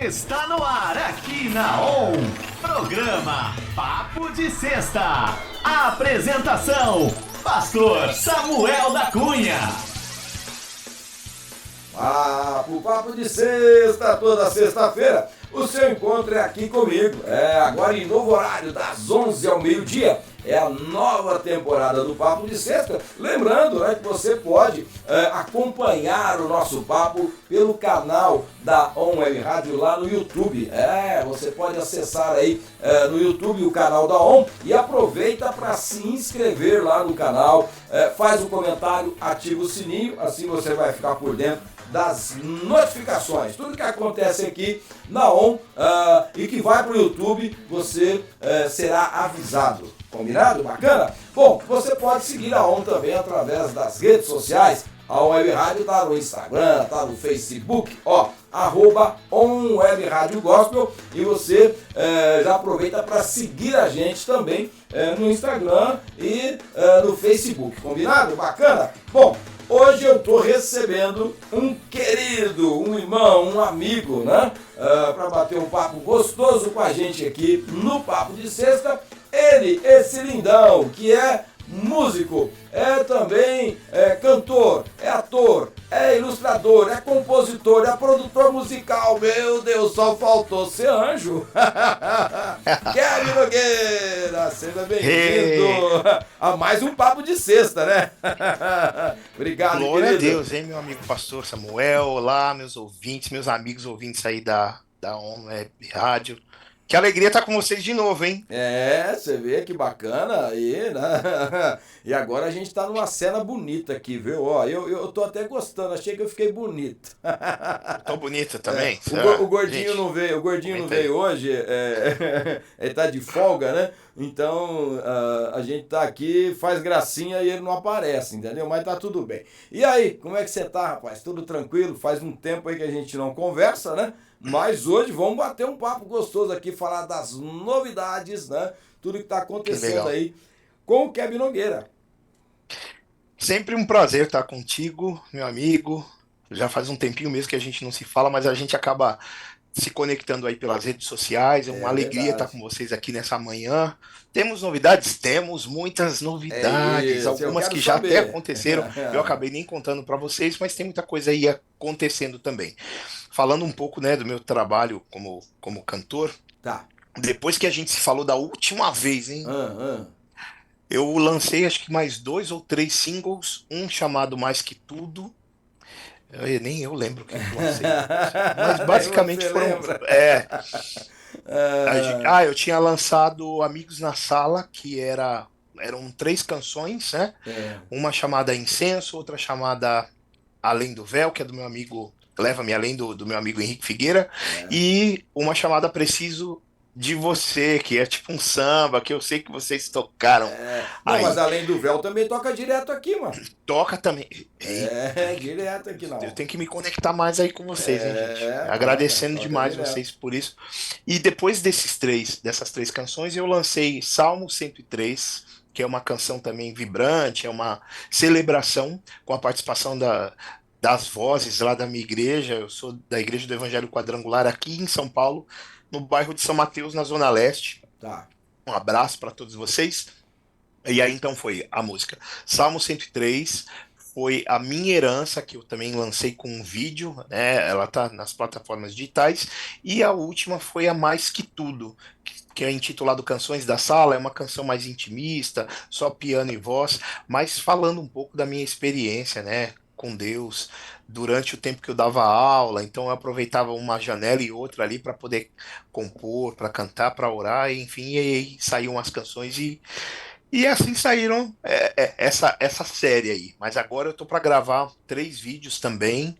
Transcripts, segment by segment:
Está no ar aqui na ON, programa Papo de Sexta. Apresentação, Pastor Samuel da Cunha. Papo de Sexta, toda sexta-feira. O seu encontro é aqui comigo. Agora em novo horário, das 11 ao meio-dia. É a nova temporada do Papo de Sexta. Lembrando, que você pode acompanhar o nosso papo pelo canal da ON Web Rádio lá no YouTube. Você pode acessar aí no YouTube o canal da ON e aproveita para se inscrever lá no canal. Faz um comentário, ativa o sininho, assim você vai ficar por dentro das notificações. Tudo que acontece aqui na ON e que vai para o YouTube, você será avisado. Combinado? Bacana? Bom, você pode seguir a ON também através das redes sociais. A ON Web Rádio está no Instagram, está no Facebook, @ON Web Rádio Gospel, e você já aproveita para seguir a gente também no Instagram e no Facebook. Combinado? Bacana? Bom, hoje eu estou recebendo um querido, um irmão, um amigo, para bater um papo gostoso com a gente aqui no Papo de Sexta. Ele, esse lindão, que é músico, é também cantor, é ator, é ilustrador, é compositor, é produtor musical. Meu Deus, só faltou ser anjo. Kevin Nogueira, seja bem-vindo a mais um Papo de Sexta, né? Obrigado, Glória querido. a Deus, hein, meu amigo pastor Samuel. Olá, meus ouvintes, meus amigos ouvintes aí da ON Web Rádio. Que alegria estar com vocês de novo, hein? Você vê que bacana aí, né? E agora a gente tá numa cena bonita aqui, viu? Eu tô até gostando, achei que eu fiquei bonito. Tô bonito também. O gordinho Gente, não veio, hoje, ele tá de folga, né? Então a gente tá aqui, faz gracinha e ele não aparece, entendeu? Mas tá tudo bem. E aí, como é que você tá, rapaz? Tudo tranquilo? Faz um tempo aí que a gente não conversa, né? Mas hoje vamos bater um papo gostoso aqui, falar das novidades, né? Tudo que está acontecendo aí com o Kevin Nogueira. Sempre um prazer estar contigo, meu amigo. Já faz um tempinho mesmo que a gente não se fala, mas a gente acaba se conectando aí pelas redes sociais. É uma alegria estar com vocês aqui nessa manhã. Temos novidades? Temos muitas novidades, algumas que já até aconteceram. Eu acabei nem contando para vocês, mas tem muita coisa aí acontecendo também. Falando um pouco, do meu trabalho como cantor. Tá. Depois que a gente se falou da última vez, hein? Eu lancei acho que mais 2 ou 3 singles, um chamado Mais Que Tudo. Nem eu lembro o que eu lancei. Mas basicamente foram. Eu tinha lançado Amigos na Sala, que eram 3 canções, né? Uma chamada Incenso, outra chamada Além do Véu, que é do meu amigo Leva-me Além, do meu amigo Henrique Figueira, e uma chamada Preciso de Você, que é tipo um samba, que eu sei que vocês tocaram. Não, aí. mas Além do Véu também toca direto aqui, mano. Toca também. Direto aqui, não. Eu tenho que me conectar mais aí com vocês, hein, gente? Agradecendo demais vocês por isso. E depois dessas 3 canções, eu lancei Salmo 103, que é uma canção também vibrante, é uma celebração com a participação das vozes lá da minha igreja. Eu sou da Igreja do Evangelho Quadrangular aqui em São Paulo, no bairro de São Mateus, na Zona Leste. Tá. Um abraço para todos vocês. E aí então foi a música Salmo 103, foi a minha herança, que eu também lancei com um vídeo, né? Ela tá nas plataformas digitais. E a última foi a Mais Que Tudo, que é intitulado Canções da Sala. É uma canção mais intimista, só piano e voz, mas falando um pouco da minha experiência, né, com Deus durante o tempo que eu dava aula. Então eu aproveitava uma janela e outra ali para poder compor, para cantar, para orar, enfim, e aí saíam as canções e assim saíram essa série aí. Mas agora eu tô para gravar 3 vídeos também.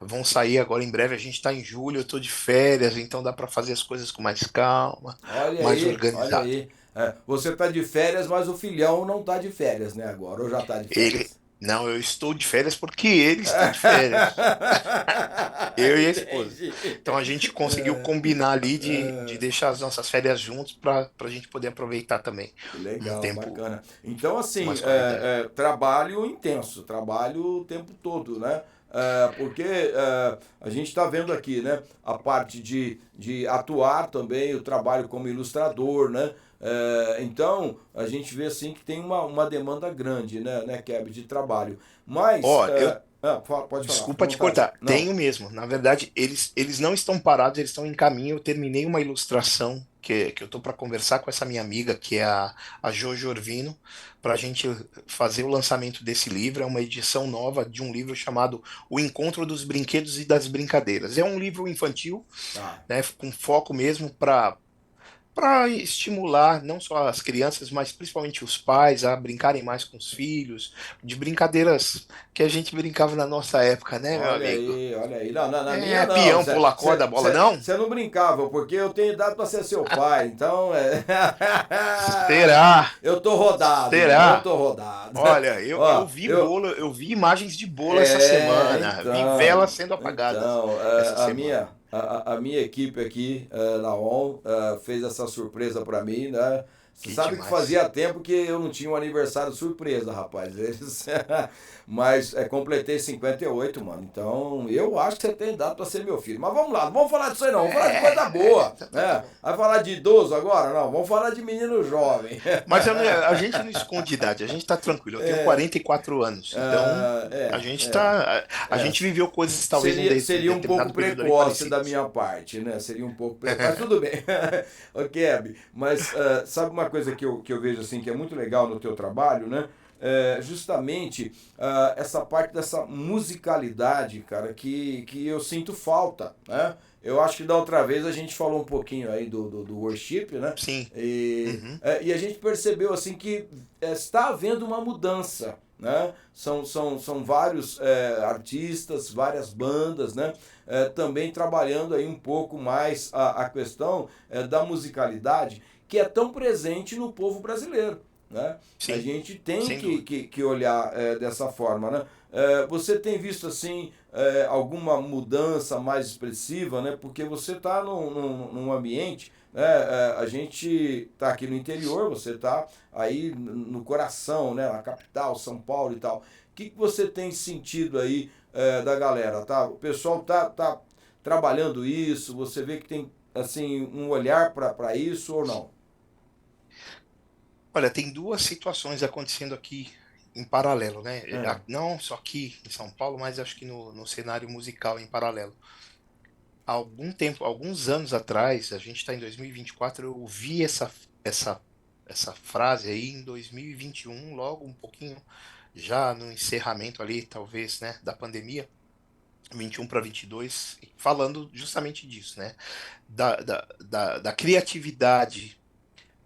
Vão sair agora em breve. A gente tá em julho, eu tô de férias, então dá para fazer as coisas com mais calma, mais organizado. Olha aí. Você tá de férias, mas o filhão não tá de férias, né, agora? Ou já tá de férias? Não, eu estou de férias porque ele está de férias. Eu e a esposa. Então a gente conseguiu combinar ali de deixar as nossas férias juntos para a gente poder aproveitar também. Legal, um tempo bacana. Então, assim, mais qualidade. trabalho intenso, trabalho o tempo todo, né? Porque a gente está vendo aqui, né, a parte de atuar também, o trabalho como ilustrador, né? Então, a gente vê assim que tem uma demanda grande, né, Keb, de trabalho. Mas, Ó, pode falar, fica desculpa à te vontade. cortar, Não. tenho mesmo. Na verdade, eles não estão parados, eles estão em caminho. Eu terminei uma ilustração que eu tô para conversar com essa minha amiga, que é a Jojo Orvino, para a gente fazer o lançamento desse livro. É uma edição nova de um livro chamado O Encontro dos Brinquedos e das Brincadeiras. É um livro infantil, Tá. né, com foco mesmo para estimular não só as crianças, mas principalmente os pais a brincarem mais com os filhos, de brincadeiras que a gente brincava na nossa época, né, meu Olha amigo? aí, olha aí. Não, na minha É, não. peão, pular corda, bola, não? Você não brincava, porque eu tenho idade para ser seu pai, então Será? eu tô rodado, irmão, eu Será? tô rodado. Olha, eu Ó, vi bolo, eu vi imagens de bolo essa semana, vi então, velas sendo apagadas então, essa a semana. minha, a minha equipe aqui na ON fez essa surpresa para mim, né? Você Que sabe que demais. fazia tempo que eu não tinha um aniversário surpresa, rapaz. Mas completei 58, mano. Então, eu acho que você tem dado pra ser meu filho. Mas vamos lá, não vamos falar disso aí não. Vamos falar de coisa boa. Tá Né? bom. Vai falar de idoso agora? Não, vamos falar de menino jovem. Mas a gente não esconde idade, a gente tá tranquilo. Eu tenho 44 anos, então Ah, a gente tá, a é. gente viveu coisas talvez Seria um pouco determinado período ali precoce da parecidas. minha parte, né? Seria um pouco precoce, mas tudo bem. Ok, Abby, mas sabe uma coisa que eu vejo assim que é muito legal no teu trabalho, né? Justamente essa parte dessa musicalidade, cara, que eu sinto falta, né? Eu acho que da outra vez a gente falou um pouquinho aí do worship, né? Sim. E, Uhum. e a gente percebeu assim que está havendo uma mudança, né? São vários artistas, várias bandas, né? Também trabalhando aí um pouco mais a questão da musicalidade que é tão presente no povo brasileiro, né? A Sim, gente tem sem dúvida. que olhar dessa forma, né? Você tem visto assim alguma mudança mais expressiva, né? Porque você está num ambiente, né? A gente está aqui no interior, você está aí no coração, né? Na capital, São Paulo e tal. O que você tem sentido aí da galera, tá? O pessoal tá trabalhando isso, você vê que tem assim um olhar para isso ou não? Olha, tem duas situações acontecendo aqui em paralelo, né? É, Não só aqui em São Paulo, mas acho que no cenário musical em paralelo. Há algum tempo, alguns anos atrás, a gente está em 2024, eu ouvi essa frase aí em 2021, logo um pouquinho já no encerramento ali, talvez, né, da pandemia, 21 para 22, falando justamente disso, né? Da criatividade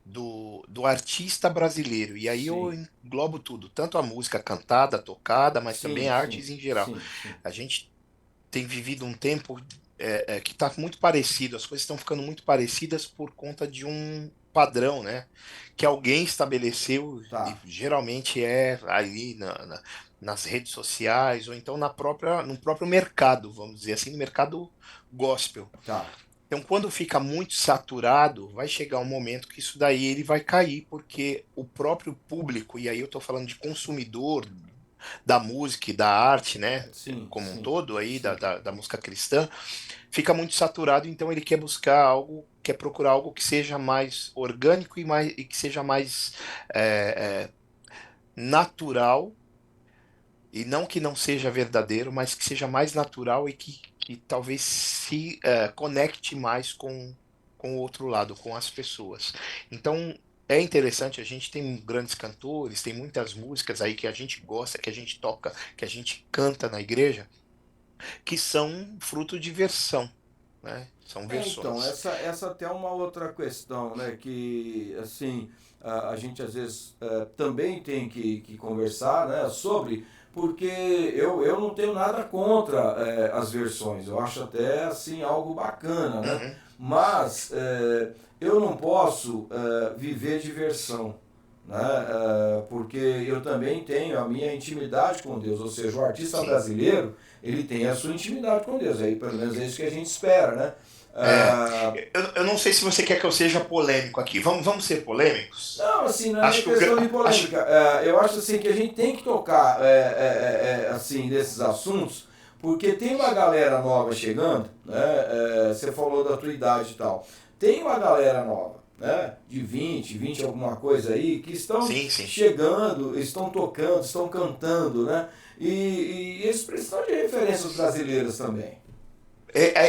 do artista brasileiro. E aí eu sim, englobo tudo, tanto a música cantada, tocada, mas também sim, sim, artes em geral. sim, sim. A gente tem vivido um tempo que está muito parecido, as coisas estão ficando muito parecidas por conta de um padrão, né? Que alguém estabeleceu e Tá, geralmente é ali nas redes sociais ou então no próprio mercado, vamos dizer assim, no mercado gospel. tá. Então, quando fica muito saturado, vai chegar um momento que isso daí ele vai cair, porque o próprio público, e aí eu estou falando de consumidor da música e da arte, né, Sim, como um sim, todo aí, sim. da música cristã, fica muito saturado, então ele quer buscar algo, quer procurar algo que seja mais orgânico e que seja mais é, é, natural, e não que não seja verdadeiro, mas que seja mais natural e que talvez se conecte mais com o outro lado, com as pessoas. Então, é interessante, a gente tem grandes cantores, tem muitas músicas aí que a gente gosta, que a gente toca, que a gente canta na igreja, que são fruto de versão, né? São Então, versões. essa até é uma outra questão, né? Que, assim, a gente às vezes também tem que conversar, né, sobre, porque eu não tenho nada contra as versões, eu acho até, assim, algo bacana, né? Uhum, Mas eu não posso viver de versão, né? Porque eu também tenho a minha intimidade com Deus, ou seja, o artista sim. brasileiro, ele tem a sua intimidade com Deus, aí pelo menos é isso que a gente espera, né? É, Ah, eu não sei se você quer que eu seja polêmico aqui. Vamos ser polêmicos? não, assim, não é nem Acho que questão de acho, polêmica. Eu acho assim que a gente tem que tocar assim nesses assuntos, Porque tem uma galera nova chegando, né? Você falou da tua idade e tal. Tem uma galera nova, né? De 20 alguma coisa aí, que estão Sim, sim. chegando, estão tocando, estão cantando, né? E eles precisam de referências brasileiras também.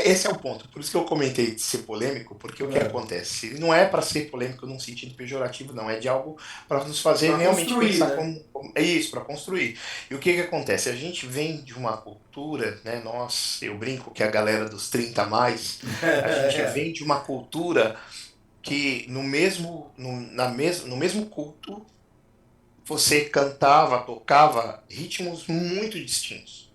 Esse é o ponto. Por isso que eu comentei de ser polêmico, porque o que acontece? Não é para ser polêmico num sentido pejorativo, não. É de algo para nos fazer Para realmente construir, pensar né? é isso, para construir. E o que que acontece? A gente vem de uma cultura, né? Nós, eu brinco que a galera dos 30 a mais, a gente vem de uma cultura que no mesmo culto você cantava, tocava ritmos muito distintos.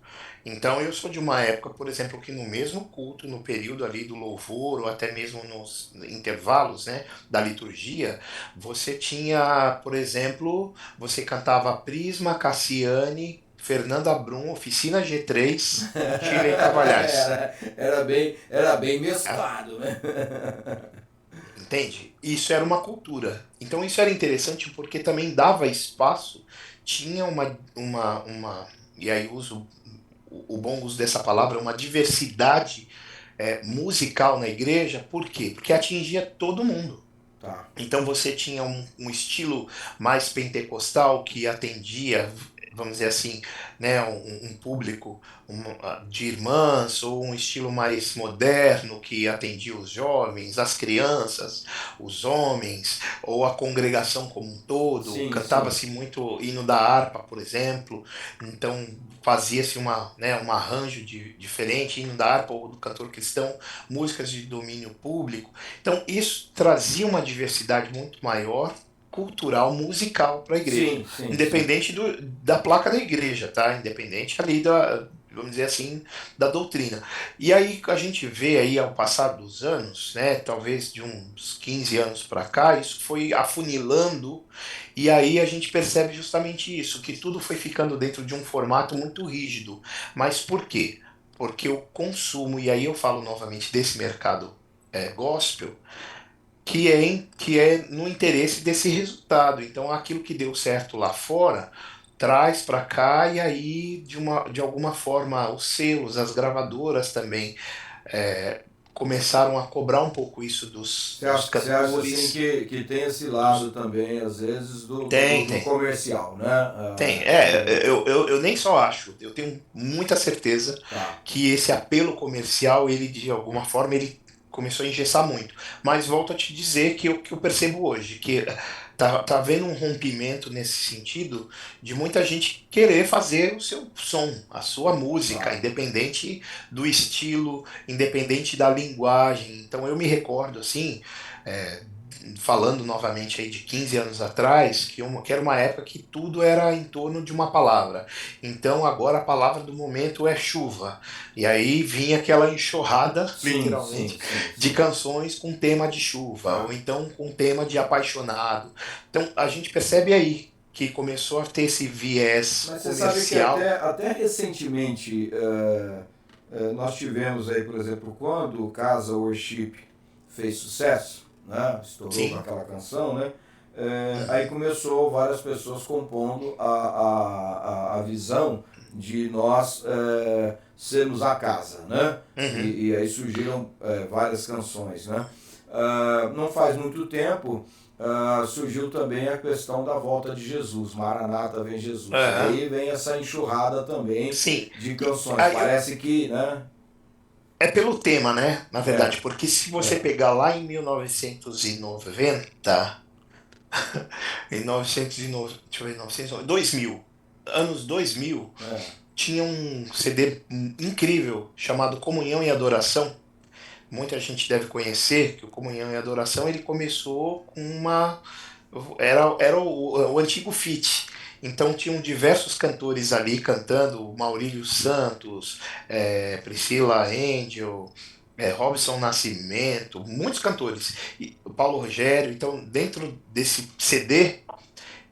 Então eu sou de uma época, por exemplo, que no mesmo culto, no período ali do louvor, ou até mesmo nos intervalos, né, da liturgia, você tinha, por exemplo, você cantava Prisma, Cassiane, Fernanda Brum, Oficina G3, Shirley Cavalhares. Era bem mesclado, né? Entende? Isso era uma cultura. Então isso era interessante porque também dava espaço, tinha e aí uso o bom uso dessa palavra, uma diversidade musical na igreja. Por quê? Porque atingia todo mundo. Tá. Então você tinha um estilo mais pentecostal que atendia, vamos dizer assim, né, um público de irmãs, ou um estilo mais moderno que atendia os jovens, as crianças, os homens, ou a congregação como um todo. Sim, sim. Cantava-se muito hino da harpa, por exemplo, então fazia-se um arranjo diferente, hino da harpa ou do cantor cristão, músicas de domínio público. Então, isso trazia uma diversidade muito maior, cultural, musical para a igreja, Sim, sim, sim. independente da placa da igreja, tá? Independente ali da, vamos dizer assim, da doutrina. E aí a gente vê aí ao passar dos anos, né, talvez de uns 15 anos para cá, isso foi afunilando e aí a gente percebe justamente isso, que tudo foi ficando dentro de um formato muito rígido. Mas por quê? Porque o consumo, e aí eu falo novamente desse mercado gospel, que é no interesse desse resultado. Então, aquilo que deu certo lá fora traz para cá e aí de alguma forma os selos, as gravadoras também começaram a cobrar um pouco isso dos Você acha assim cantores, que tem esse lado dos também, às vezes, tem, do tem. comercial, né? Tem, É, eu nem só acho, eu tenho muita certeza tá. que esse apelo comercial, ele de alguma forma, ele começou a engessar muito. Mas volto a te dizer que eu percebo hoje, que tá havendo um rompimento nesse sentido de muita gente querer fazer o seu som, a sua música, Tá. independente do estilo, independente da linguagem. Então eu me recordo assim, é, falando novamente aí de 15 anos atrás, que era uma época que tudo era em torno de uma palavra. Então agora a palavra do momento é chuva. E aí vinha aquela enxurrada, Sim, sim, literalmente, sim, de sim. canções com tema de chuva, ou Tá. então com tema de apaixonado. Então a gente percebe aí que começou a ter esse viés Mas você sabe que comercial. até recentemente nós tivemos aí, por exemplo, quando o Casa Worship fez sucesso, né? Estourou com Sim. aquela canção, né? Aí Uhum. começou várias pessoas compondo a visão de nós sermos a casa, né? Uhum. E aí surgiram várias canções, né? Não faz muito tempo surgiu também a questão da volta de Jesus, Maranata vem Jesus. Aham. Aí vem essa enxurrada também Sim. de E, canções. aí, Parece que, né? é pelo tema, né? Na É, verdade, porque se você é, pegar lá em 1990, em 909, deixa eu ver, 909, 2000, anos 2000, é. tinha um CD incrível chamado Comunhão e Adoração. Muita gente deve conhecer que o Comunhão e Adoração ele começou com era o antigo Fit. Então tinham diversos cantores ali cantando, Maurílio Santos, Priscila Angel, Robson Nascimento, muitos cantores, e o Paulo Rogério. Então dentro desse CD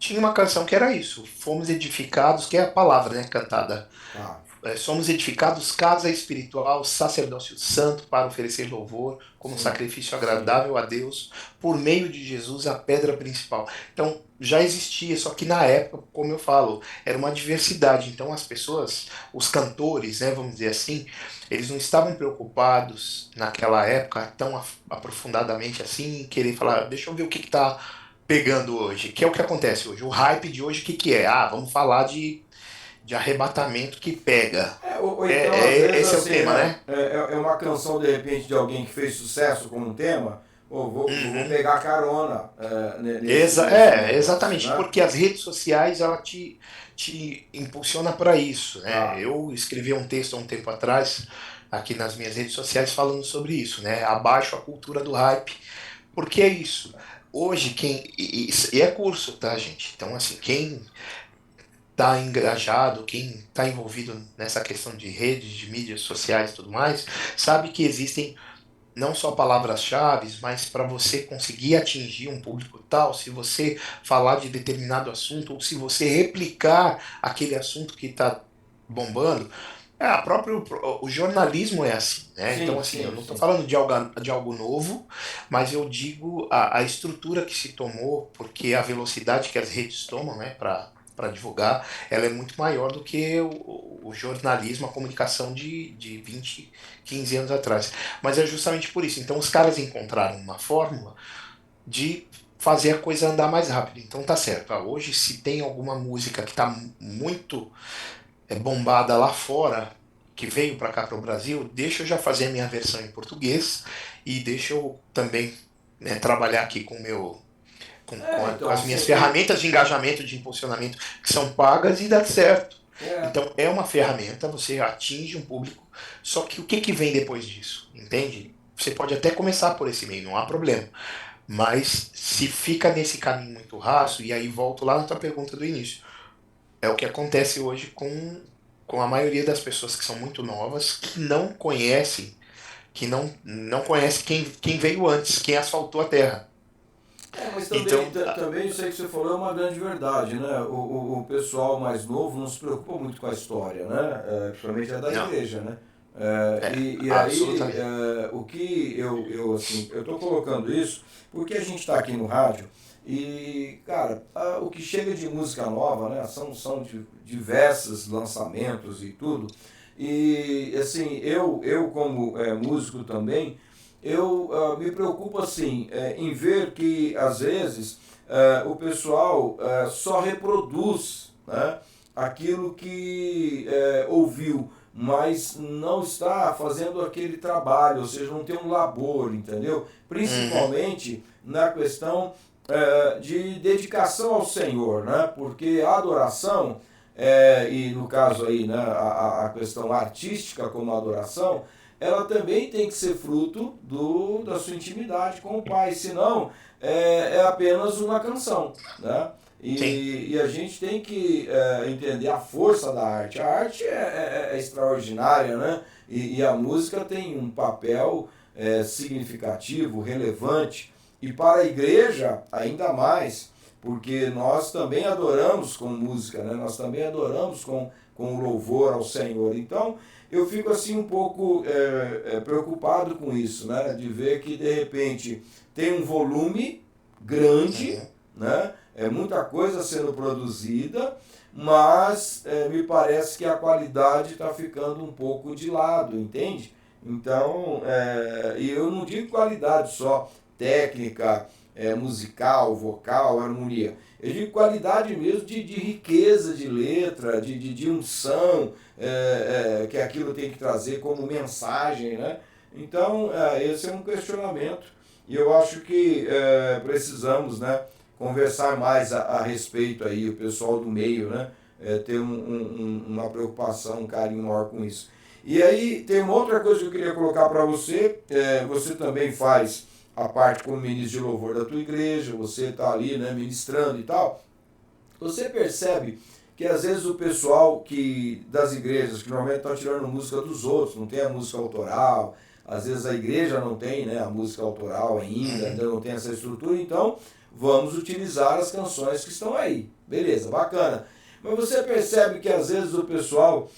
tinha uma canção que era isso, fomos edificados, que é a palavra, né, cantada. Tá. Somos edificados casa espiritual, sacerdócio santo, para oferecer louvor como Sim, sacrifício sim. agradável a Deus, por meio de Jesus, a pedra principal. Então, já existia, só que na época, como eu falo, era uma diversidade. Então, as pessoas, os cantores, né, vamos dizer assim, eles não estavam preocupados naquela época tão aprofundadamente assim, em querer falar, deixa eu ver o que está pegando hoje, que é o que acontece hoje. O hype de hoje, o que, que é? Ah, vamos falar de arrebatamento que pega. Ou então, às vezes, Esse é o assim, tema, né? né? É uma canção, de repente, de alguém que fez sucesso com um tema, ou vou Uhum. pegar carona nesse negócio, Exatamente, né? porque as redes sociais ela te impulsiona para isso, né? Tá. Eu escrevi um texto há um tempo atrás aqui nas minhas redes sociais falando sobre isso, né? Abaixo a cultura do hype, porque é isso. Hoje e é curso, tá, gente? Então assim, quem está engajado, quem está envolvido nessa questão de redes, de mídias sociais e tudo mais, sabe que existem não só palavras-chave, mas para você conseguir atingir um público tal, se você falar de determinado assunto, ou se você replicar aquele assunto que está bombando, o jornalismo é assim, né? Então, Sim, assim, eu sim, não estou sim. falando de algo novo, mas eu digo a estrutura que se tomou, porque a velocidade que as redes tomam, né, para divulgar, ela é muito maior do que o jornalismo, a comunicação de 20, 15 anos atrás. Mas é justamente por isso. Então, os caras encontraram uma fórmula de fazer a coisa andar mais rápido. Então, tá certo. Hoje, se tem alguma música que está muito bombada lá fora, que veio para cá para o Brasil, deixa eu já fazer a minha versão em português e deixa eu também, né, trabalhar aqui com o meu com Então, as assim, minhas ferramentas de engajamento, de impulsionamento, que são pagas e dá certo. é, Então é uma ferramenta, você atinge um público, só que o que, que vem depois disso? Entende? Você pode até começar por esse meio, não há problema. Mas se fica nesse caminho muito raso, e aí volto lá na tua pergunta do início, é o que acontece hoje com a maioria das pessoas que são muito novas, que não conhecem, não conhece quem veio antes, quem asfaltou a terra. mas também, Então, também isso aí que você falou é uma grande verdade, né? O pessoal mais novo não se preocupa muito com a história, né? Principalmente a da não, igreja, né? E aí, absolutamente. o que assim, eu estou colocando isso porque a gente está aqui no rádio e, cara, o que chega de música nova, né? São diversos lançamentos e tudo. E, assim, eu como músico também, eu me preocupo assim em ver que às vezes o pessoal só reproduz, né, aquilo que ouviu, mas não está fazendo aquele trabalho, ou seja, não tem um labor, entendeu? Uhum, Principalmente na questão de dedicação ao Senhor, né? Porque a adoração, e no caso aí, né, a questão artística como adoração, ela também tem que ser fruto da sua intimidade com o Pai, senão é apenas uma canção, né? sim. E a gente tem que entender a força da arte. A arte é extraordinária, né? E a música tem um papel significativo, relevante, e para a igreja ainda mais, porque nós também adoramos com música, né? Nós também adoramos com louvor ao Senhor. Então, eu fico assim um pouco preocupado com isso, né? De ver que de repente tem um volume grande, Uhum. né? É muita coisa sendo produzida, mas me parece que a qualidade está ficando um pouco de lado, entende? Então, e eu não digo qualidade só técnica, musical, vocal, harmonia. Eu digo qualidade mesmo de riqueza de letra, de unção, que aquilo tem que trazer como mensagem, né? Então, esse é um questionamento e eu acho que precisamos, né, conversar mais a respeito aí, o pessoal do meio, né, ter uma preocupação, um carinho maior com isso. E aí tem uma outra coisa que eu queria colocar para você, você também faz a parte como ministro de louvor da tua igreja, você está ali, né, ministrando e tal. Você percebe que às vezes o pessoal das igrejas, que normalmente estão tirando música dos outros, não tem a música autoral, às vezes a igreja não tem, né, a música autoral ainda Uhum. não tem essa estrutura, então vamos utilizar as canções que estão aí. Beleza, bacana. Mas você percebe que às vezes o pessoal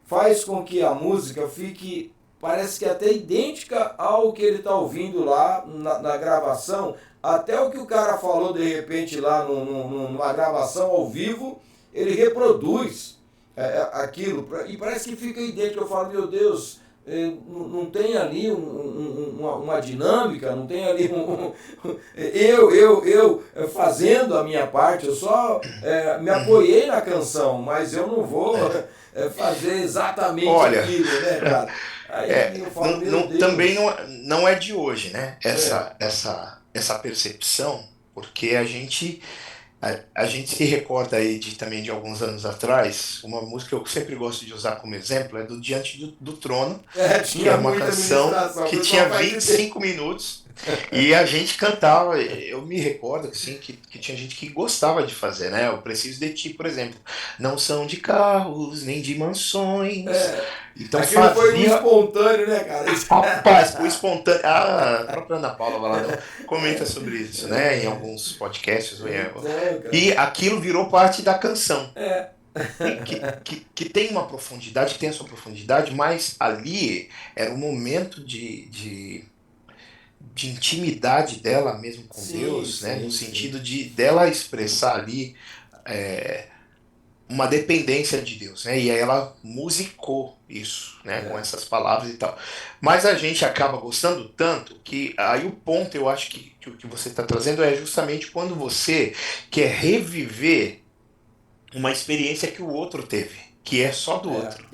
faz com que a música fique, parece que até idêntica ao que ele está ouvindo lá na gravação, até o que o cara falou de repente lá numa gravação ao vivo, ele reproduz aquilo, e parece que fica idêntico. Eu falo, meu Deus, não tem ali uma dinâmica, não tem ali eu fazendo a minha parte, eu só me apoiei na canção, mas eu não vou fazer exatamente aquilo, né, cara? Aí eu falo, meu Deus. Também não é de hoje, né? Essa percepção, porque a gente se recorda aí também de alguns anos atrás, uma música que eu sempre gosto de usar como exemplo é do Diante do Trono, que é uma canção que tinha 25 minutos e a gente cantava. Eu me recordo assim, que tinha gente que gostava de fazer, né? Eu Preciso de Ti, por exemplo. Não são de carros, nem de mansões. Então aquilo foi um espontâneo, né, cara? Rapaz, foi espontâneo. A própria Ana Paula Valadão comenta sobre isso, né? Em alguns podcasts. E aquilo virou parte da canção. Que tem uma profundidade, que tem a sua profundidade, mas ali era um momento de intimidade dela mesmo com Deus, né? No sentido dela expressar ali uma dependência de Deus, né? E aí ela musicou isso, né? Com essas palavras e tal. Mas a gente acaba gostando tanto que aí o ponto, eu acho que o que você está trazendo é justamente quando você quer reviver uma experiência que o outro teve, que é só do outro.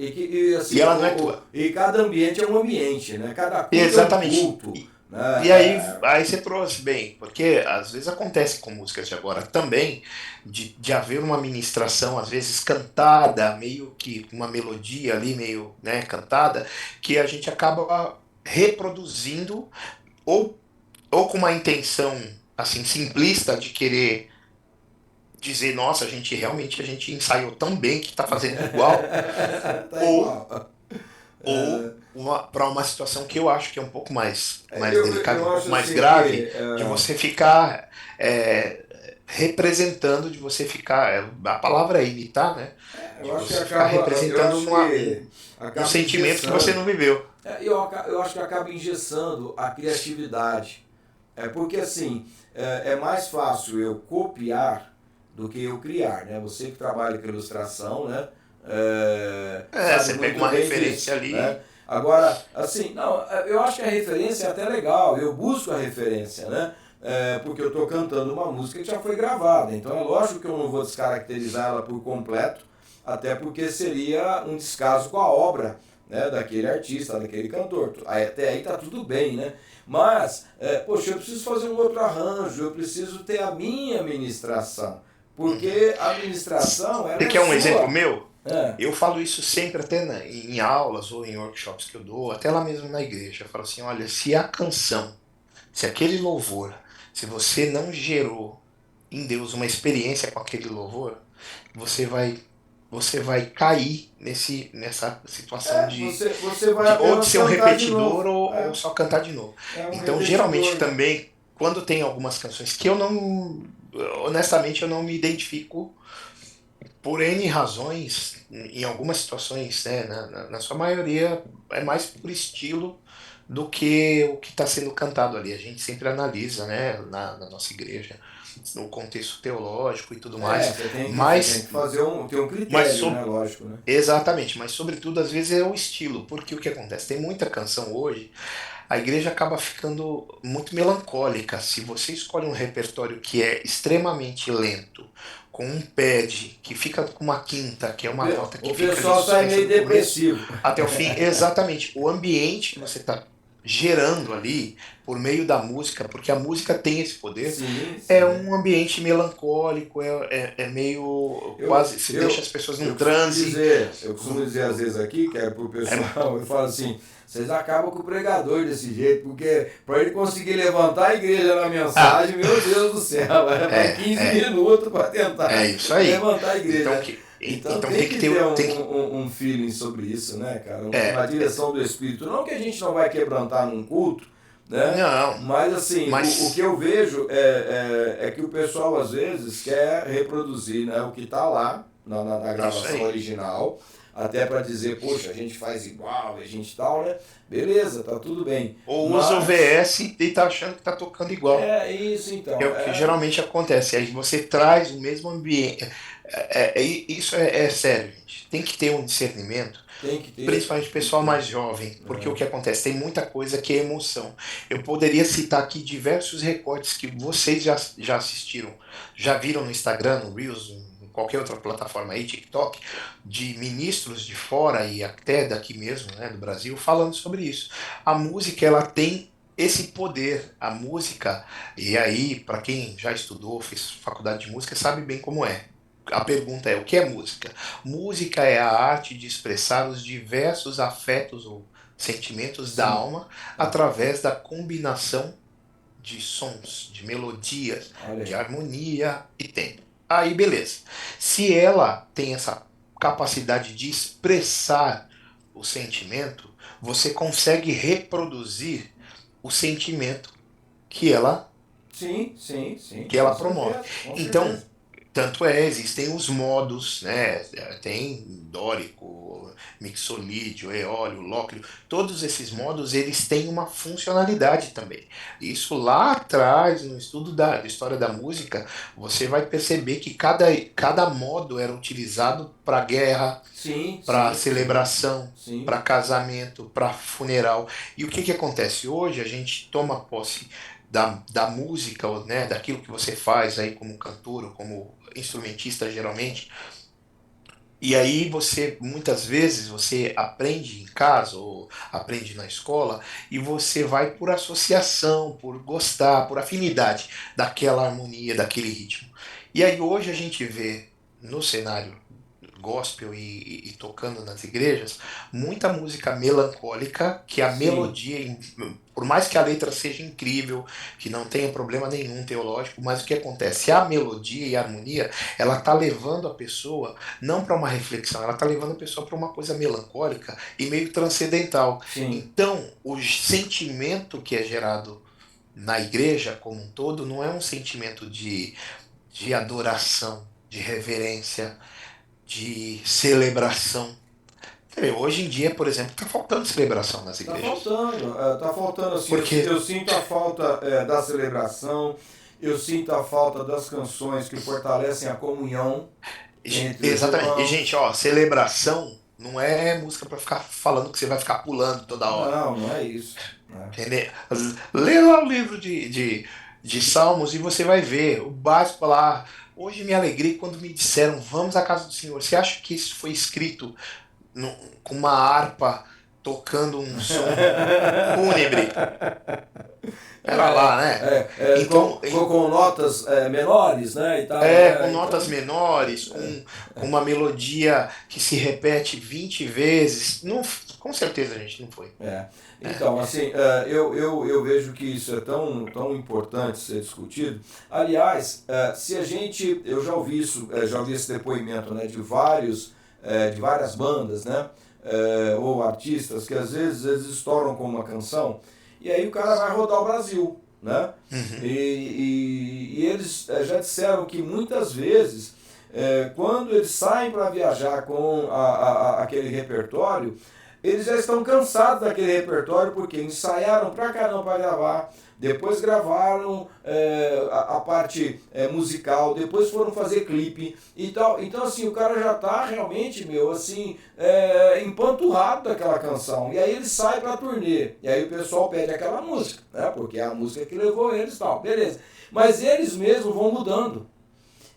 Assim, e ela não é tua. E cada ambiente é um ambiente, né? Cada culto Exatamente. é um culto. E aí você trouxe bem, porque às vezes acontece com músicas de agora também, de haver uma ministração, às vezes cantada, meio que uma melodia ali, meio, né, cantada, que a gente acaba reproduzindo, ou com uma intenção assim simplista de querer dizer, nossa, a gente ensaiou tão bem que está fazendo igual, ou para uma situação que eu acho que é um pouco mais delicada, um pouco mais grave, de você ficar representando, de você ficar, a palavra é imitar, né? De você ficar representando um sentimento que você não viveu. Eu acho que acaba engessando a criatividade. Porque assim, é mais fácil eu copiar do que eu criar, né? Você que trabalha com ilustração, né? Você pega uma referência ali. Né? Agora, assim, eu acho que a referência é até legal, eu busco a referência, né? Porque eu estou cantando uma música que já foi gravada, então é lógico que eu não vou descaracterizar ela por completo, até porque seria um descaso com a obra, né, daquele artista, daquele cantor. Até aí tá tudo bem, né? Mas, poxa, eu preciso fazer um outro arranjo, eu preciso ter a minha ministração, porque a ministração Você quer um exemplo meu? Eu falo isso sempre até em aulas ou em workshops que eu dou, até lá mesmo na igreja. Eu falo assim, olha, se a canção, se aquele louvor, se você não gerou em Deus uma experiência com aquele louvor, você vai cair nessa situação você vai ou de ser um repetidor ou só cantar de novo. Então, geralmente também, quando tem algumas canções que eu não, honestamente, eu não me identifico por N razões, em algumas situações, né, na sua maioria, é mais por estilo do que o que está sendo cantado ali. A gente sempre analisa, né, na nossa igreja, no contexto teológico e tudo mais. Você tem que fazer ter um critério, né, lógico, né? Exatamente, mas sobretudo às vezes é o estilo, porque o que acontece? Tem muita canção hoje, a igreja acaba ficando muito melancólica. Se você escolhe um repertório que é extremamente lento, com um pad que fica com uma quinta, que é uma nota que fica... O pessoal sai meio depressivo. Até o fim, exatamente. O ambiente que você está gerando ali, por meio da música, porque a música tem esse poder, é um ambiente melancólico, é meio... quase, se deixa as pessoas num transe. Eu costumo dizer às vezes aqui, que é pro pessoal, eu falo assim, vocês acabam com o pregador desse jeito, porque para ele conseguir levantar a igreja na mensagem, meu Deus do céu, vai 15 minutos para tentar levantar a igreja. Então tem que ter um feeling sobre isso, né, cara? Uma direção do Espírito. Não que a gente não vai quebrantar num culto, né? Não, Mas assim, mas o que eu vejo é que o pessoal às vezes quer reproduzir, né, o que está lá na é isso gravação aí. original, até para dizer, poxa, a gente faz igual, a gente tal, né? Beleza, tá tudo bem. Ou usa o Mas VS e tá achando que tá tocando igual. é isso Que é então, o que geralmente acontece. Aí você traz o mesmo ambiente. Isso é sério, gente. Tem que ter um discernimento, tem que ter, principalmente o tem que pessoal ter. mais jovem, porque o Né? que acontece? Tem muita coisa que é emoção. Eu poderia citar aqui diversos recortes que vocês já assistiram, já viram no Instagram, no Reels, em qualquer outra plataforma aí, TikTok, de ministros de fora e até daqui mesmo, né, do Brasil, falando sobre isso. A música, ela tem esse poder. A música, e aí, para quem já estudou, fez faculdade de música, sabe bem como é. A pergunta é: o que é música? Música é a arte de expressar os diversos afetos ou sentimentos da Sim, alma é. através da combinação de sons, de melodias, Olha de aí. harmonia e tempo. Aí, beleza. Se ela tem essa capacidade de expressar o sentimento, você consegue reproduzir o sentimento que ela Sim, sim, sim, que com ela promove. certeza, com Então, certeza. tanto é, existem os modos, né? Tem dórico, mixolídio, eólio, lóquio, todos esses modos eles têm uma funcionalidade também. Isso lá atrás, no estudo da história da música, você vai perceber que cada modo era utilizado para guerra, Sim, para sim, sim, celebração, sim. para casamento, para funeral. E o que que acontece? Hoje a gente toma posse da música, né, daquilo que você faz aí como cantor ou como instrumentista geralmente, e aí você, muitas vezes, você aprende em casa ou aprende na escola e você vai por associação, por gostar, por afinidade daquela harmonia, daquele ritmo. E aí hoje a gente vê no cenário gospel e tocando nas igrejas, muita música melancólica, que a Sim, melodia, por mais que a letra seja incrível, que não tenha problema nenhum teológico, mas o que acontece? A melodia e a harmonia, ela tá levando a pessoa não para uma reflexão, ela tá levando a pessoa para uma coisa melancólica e meio transcendental. sim. Então, o sentimento que é gerado na igreja como um todo não é um sentimento de adoração, de reverência, de celebração. Hoje em dia, por exemplo, está faltando celebração nas igrejas. Tá faltando assim, Porque, eu sinto a falta da celebração, eu sinto a falta das canções que fortalecem a comunhão entre os exatamente. E, irmãos. gente, ó, celebração não é música para ficar falando que você vai ficar pulando toda hora. Não, não é isso. Né? Entendeu? Lê lá o livro de Salmos e você vai ver o básico lá. Hoje me alegrei quando me disseram, vamos à casa do Senhor. Você acha que isso foi escrito com uma harpa tocando um som fúnebre? Pera lá, né? Então, Com notas menores, né, e tal, com né? notas Então, menores, com uma melodia que se repete 20 vezes. Não, com certeza, gente, não foi. é. Então, assim, eu vejo que isso é tão importante ser discutido. Aliás, se a gente, eu já ouvi isso, já ouvi esse depoimento, né, de várias bandas, né, ou artistas que às vezes eles estouram com uma canção e aí o cara vai rodar o Brasil, né? Uhum. E eles já disseram que muitas vezes, quando eles saem para viajar com aquele repertório, eles já estão cansados daquele repertório porque ensaiaram pra caramba para gravar, depois gravaram a parte musical, depois foram fazer clipe e tal. Então assim, o cara já tá realmente, meu, assim, empanturrado daquela canção. E aí ele sai pra turnê. E aí o pessoal pede aquela música, né? Porque é a música que levou eles e tal. Beleza. Mas eles mesmos vão mudando.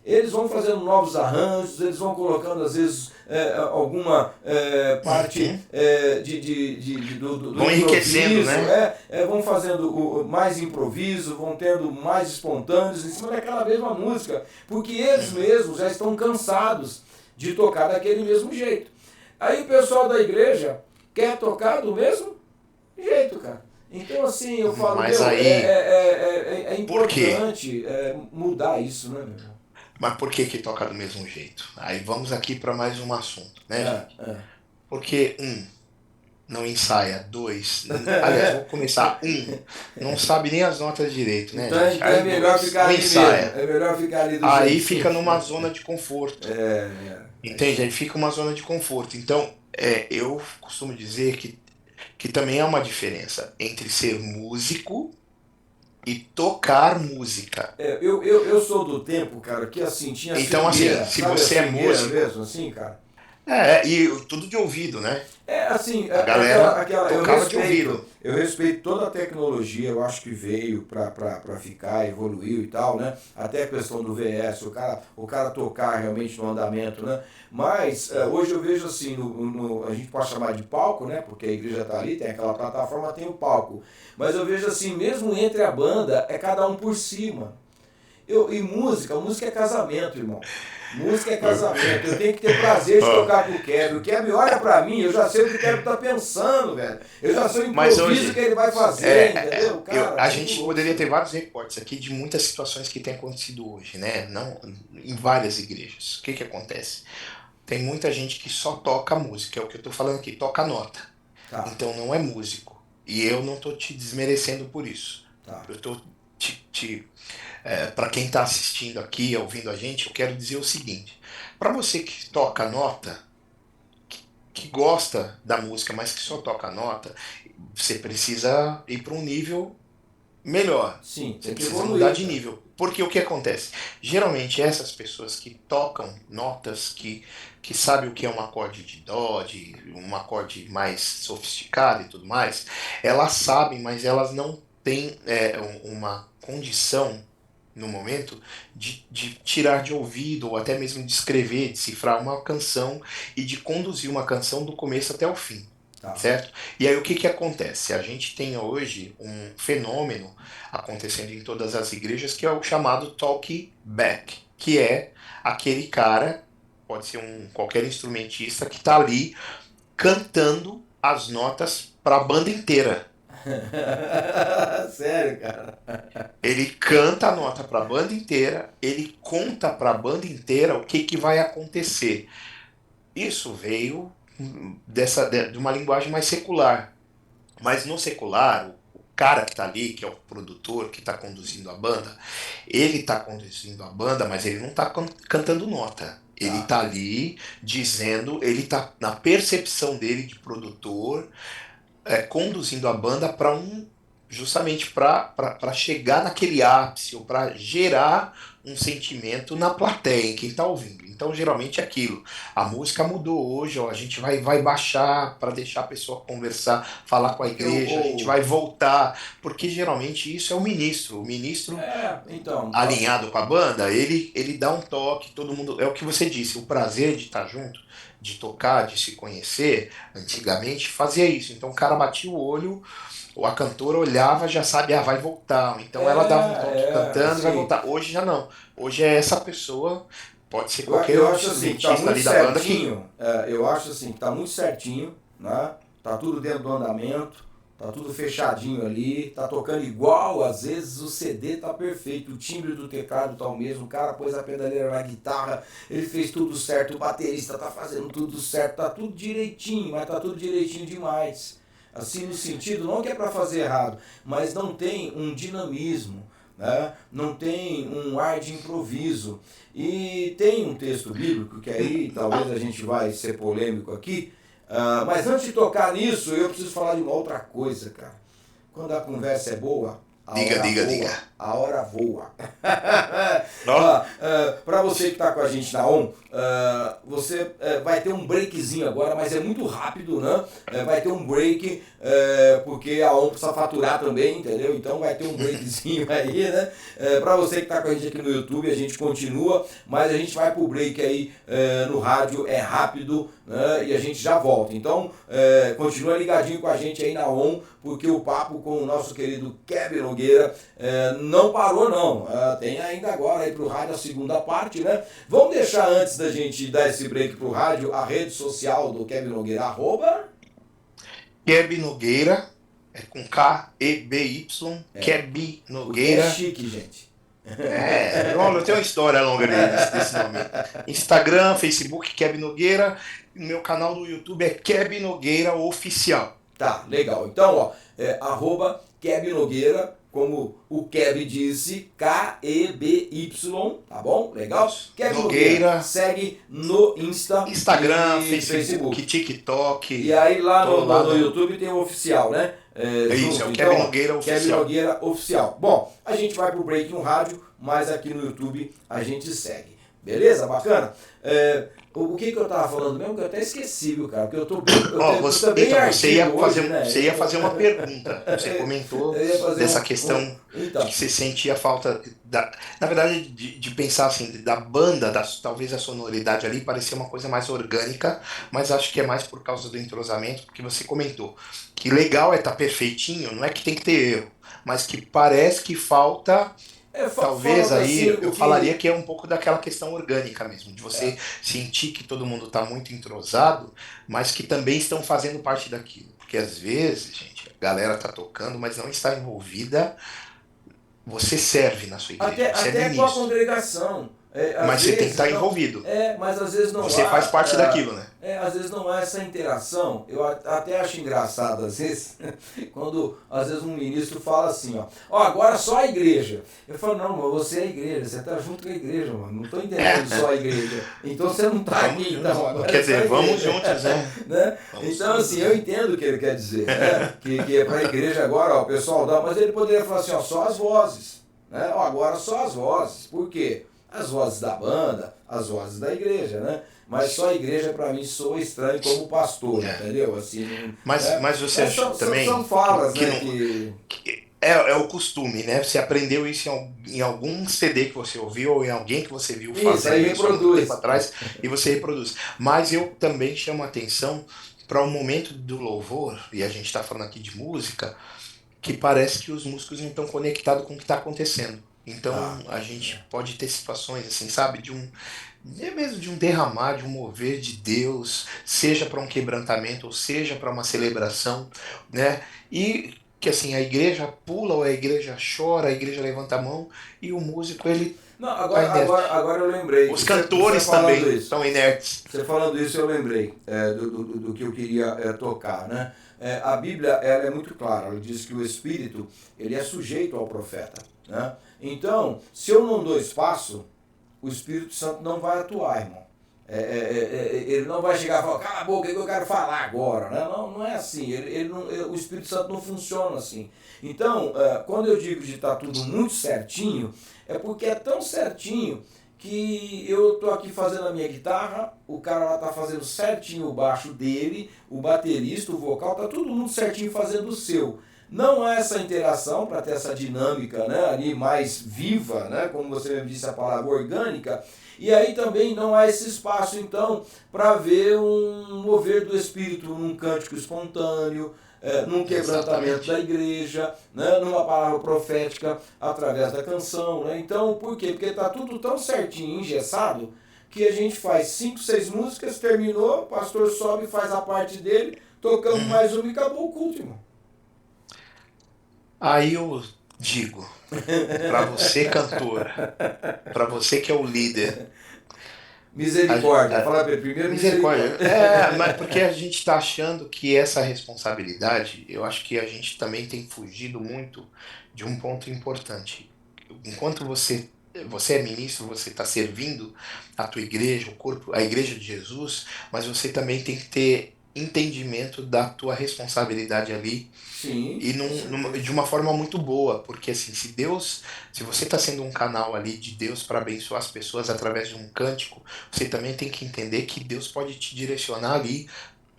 Eles vão fazendo novos arranjos, eles vão colocando, às vezes, alguma parte do Vão enriquecendo, improviso, né? vão fazendo mais improviso, vão tendo mais espontâneos em cima daquela mesma música, porque eles mesmos já estão cansados de tocar daquele mesmo jeito. Aí o pessoal da igreja quer tocar do mesmo jeito, cara. Então, assim, eu falo, Mas meu, aí, por quê? importante mudar isso, né, meu? Mas por que que toca do mesmo jeito? Aí vamos aqui para mais um assunto, né, É, gente? é. Porque, não ensaia. 2, aliás, vou começar. Não sabe nem as notas direito, né, Então, gente? então é Aí melhor 2, ficar não ali mesmo. ensaia. É melhor ficar ali do Aí jeitinho. fica numa zona de conforto. É Entende? isso Aí aí. fica uma zona de conforto. Então, eu costumo dizer que também há uma diferença entre ser músico e tocar música. Eu sou do tempo, cara, que assim, tinha Então, assim, swingueira, se sabe a você é swingueira músico, mesmo, assim, cara? e tudo de ouvido, né? É assim, A galera tocava de ouvido. eu respeito toda a tecnologia, eu acho que veio pra ficar, evoluiu e tal, né? Até a questão do VS, o cara tocar realmente no andamento, né? Mas hoje eu vejo assim, a gente pode chamar de palco, né? Porque a igreja tá ali, tem aquela plataforma, tem o palco. Mas eu vejo assim, mesmo entre a banda, é cada um por cima. E música é casamento, irmão. Música é casamento. Eu tenho que ter prazer de Ó, tocar com o Kevin. O Kevin olha pra mim, eu já sei o que o Kevin tá pensando, velho. Eu já sei o mas improviso que hoje, ele vai fazer, entendeu? a Cara, muito gente louco isso poderia aí. ter vários reportes aqui de muitas situações que têm acontecido hoje, né? Não, em várias igrejas. O que que acontece? Tem muita gente que só toca música, é o que eu tô falando aqui, toca nota. Tá, Então não é músico. E eu não tô te desmerecendo por isso. tá. Eu tô para quem está assistindo aqui, ouvindo a gente, eu quero dizer o seguinte: para você que toca nota, que gosta da música, mas que só toca nota, você precisa ir para um nível melhor. Sim, Você tem que precisa mudar evoluir, de cara. nível. Porque o que acontece? Geralmente essas pessoas que tocam notas, que sabem o que é um acorde de dó, um acorde mais sofisticado e tudo mais, elas sabem, mas elas não têm uma condição no momento de tirar de ouvido ou até mesmo de escrever, de cifrar uma canção e de conduzir uma canção do começo até o fim. Tá. Certo? E aí o que que acontece? A gente tem hoje um fenômeno acontecendo em todas as igrejas que é o chamado talk back, que é aquele cara, pode ser qualquer instrumentista que está ali cantando as notas para a banda inteira. Sério, cara. Ele canta a nota para a banda inteira, ele conta para a banda inteira o que que vai acontecer. Isso veio de uma linguagem mais secular. Mas no secular, o cara que tá ali, que é o produtor, que tá conduzindo a banda, ele tá conduzindo a banda, mas ele não tá cantando nota. Ele Tá. tá ali dizendo, ele tá na percepção dele de produtor, conduzindo a banda para justamente para chegar naquele ápice ou para gerar um sentimento na plateia, em quem está ouvindo. Então, geralmente é aquilo. A música mudou hoje, ó, a gente vai baixar para deixar a pessoa conversar, falar com a Porque igreja, a gente vai voltar, porque geralmente isso é o ministro. O ministro então, alinhado com a banda, ele dá um toque, todo mundo. É o que você disse, o prazer de estar junto, de tocar, de se conhecer, antigamente fazia isso. Então o cara batia o olho, ou a cantora olhava, já sabe, vai voltar. Então ela dava um toque cantando e vai assim, voltar. Hoje já não. Hoje é essa pessoa, pode ser qualquer eu acho assim que tá instrumentista muito ali da banda que. certinho. Eu acho assim que tá muito certinho, né? Tá tudo dentro do andamento, tá tudo fechadinho ali, tá tocando igual, às vezes o CD tá perfeito, o timbre do teclado tá o mesmo, o cara pôs a pedaleira na guitarra, ele fez tudo certo, o baterista tá fazendo tudo certo, tá tudo direitinho, mas tá tudo direitinho demais. Assim, no sentido, não que é para fazer errado, mas não tem um dinamismo, né? Não tem um ar de improviso. E tem um texto bíblico, que aí talvez a gente vai ser polêmico aqui, mas antes de tocar nisso, eu preciso falar de uma outra coisa, cara. Quando a conversa é boa, a Diga, hora diga, voa. diga. A hora voa. Ó, Para você que está com a gente na ON, você vai ter um breakzinho agora, mas é muito rápido, né? Vai ter um break, porque a ON precisa faturar também, entendeu? Então vai ter um breakzinho aí, né? Para você que está com a gente aqui no YouTube, a gente continua, mas a gente vai pro break aí no rádio, é rápido, né? E a gente já volta. Então, continua ligadinho com a gente aí na ON, porque o papo com o nosso querido Kevin Nogueira não parou não, tem ainda agora aí pro rádio a segunda parte, né? Vamos deixar antes da gente dar esse break pro rádio a rede social do Kevin Nogueira, Keb Nogueira, com K-E-B-Y, Keb o que é Nogueira. chique, gente. Olha, tem uma história longa desse nome. Instagram, Facebook, Keb Nogueira. meu canal do YouTube é Keb Nogueira Oficial. Tá, legal. Então, ó, arroba Keb Nogueira, como o Keb disse, Keby, tá bom? Legal? Keb Nogueira, segue no Instagram, Facebook, TikTok. E aí lá no YouTube tem o oficial, né? Isso, é o Keb Nogueira Oficial. Keb Nogueira Oficial. Bom, a gente vai pro Break no rádio, mas aqui no YouTube a gente segue. Beleza? Bacana? O que eu tava falando mesmo? Que eu até esqueci, viu, cara? Porque eu tô bem. Você ia fazer uma pergunta. Você comentou dessa questão de que você sentia falta na verdade, de pensar assim, da banda, talvez a sonoridade ali parecia uma coisa mais orgânica, mas acho que é mais por causa do entrosamento, porque você comentou que legal é estar perfeitinho, não é que tem que ter erro, mas que parece que falta. Talvez aí eu falaria que é um pouco daquela questão orgânica mesmo, de você sentir que todo mundo está muito entrosado, mas que também estão fazendo parte daquilo. Porque às vezes, gente, a galera tá tocando, mas não está envolvida. Você serve na sua igreja, você até com a congregação. Mas você tem que estar envolvido. Mas às vezes não você faz parte daquilo, né? Às vezes não há essa interação. Eu até acho engraçado, às vezes, quando às vezes um ministro fala assim, ó, agora só a igreja. Eu falo, não, mas você é a igreja, você está junto com a igreja, mano. Não estou entendendo só a igreja. Então você não está aqui, então. Agora quer dizer, vamos juntos, né? Então, assim, eu entendo o que ele quer dizer, né? Que é para a igreja agora, ó, o pessoal dá, mas ele poderia falar assim, ó, só as vozes. Né? Ó, agora só as vozes. Por quê? As vozes da banda, as vozes da igreja, né? Mas só a igreja para mim soa estranho como pastor, entendeu? Assim, mas você acha também são falas, que né? É o costume, né? Você aprendeu isso em algum CD que você ouviu ou em alguém que você viu fazendo isso há um tempo atrás e você reproduz. Mas eu também chamo a atenção para o momento do louvor, e a gente está falando aqui de música, que parece que os músicos não estão conectados com o que está acontecendo. Então a gente pode ter situações assim, sabe, mesmo de um derramar, de um mover de Deus, seja para um quebrantamento ou seja para uma celebração, né? E que assim, a igreja pula ou a igreja chora, a igreja levanta a mão e o músico ele não, agora eu lembrei. Os cantores também estão inertes. Você falando isso, eu lembrei do que eu queria tocar, né? A Bíblia ela é muito clara, ela diz que o Espírito ele é sujeito ao profeta, né? Então, se eu não dou espaço, o Espírito Santo não vai atuar, irmão. Ele não vai chegar e falar, cala a boca, o que eu quero falar agora, né? Não é assim, o Espírito Santo não funciona assim. Então, quando eu digo de estar tudo muito certinho, é porque é tão certinho que eu tô aqui fazendo a minha guitarra, o cara lá tá fazendo certinho o baixo dele, o baterista, o vocal, tá todo mundo certinho fazendo o seu. Não há essa interação para ter essa dinâmica, né, ali mais viva, né, como você mesmo disse a palavra orgânica, e aí também não há esse espaço então para ver um mover do Espírito num cântico espontâneo, num quebrantamento da igreja, né, numa palavra profética através da canção, né? Então, por quê? Porque está tudo tão certinho, engessado, que a gente faz 5, 6 músicas, terminou, o pastor sobe, faz a parte dele, tocamos mais uma e acabou o culto, irmão. Aí eu digo, para você cantor, para você que é o líder, misericórdia, fala primeiro misericórdia. Mas porque a gente está achando que essa responsabilidade, eu acho que a gente também tem fugido muito de um ponto importante. Enquanto você é ministro, você está servindo a tua igreja, o corpo, a igreja de Jesus, mas você também tem que ter entendimento da tua responsabilidade ali. Sim, e de uma forma muito boa, porque assim, se você está sendo um canal ali de Deus para abençoar as pessoas através de um cântico, você também tem que entender que Deus pode te direcionar ali,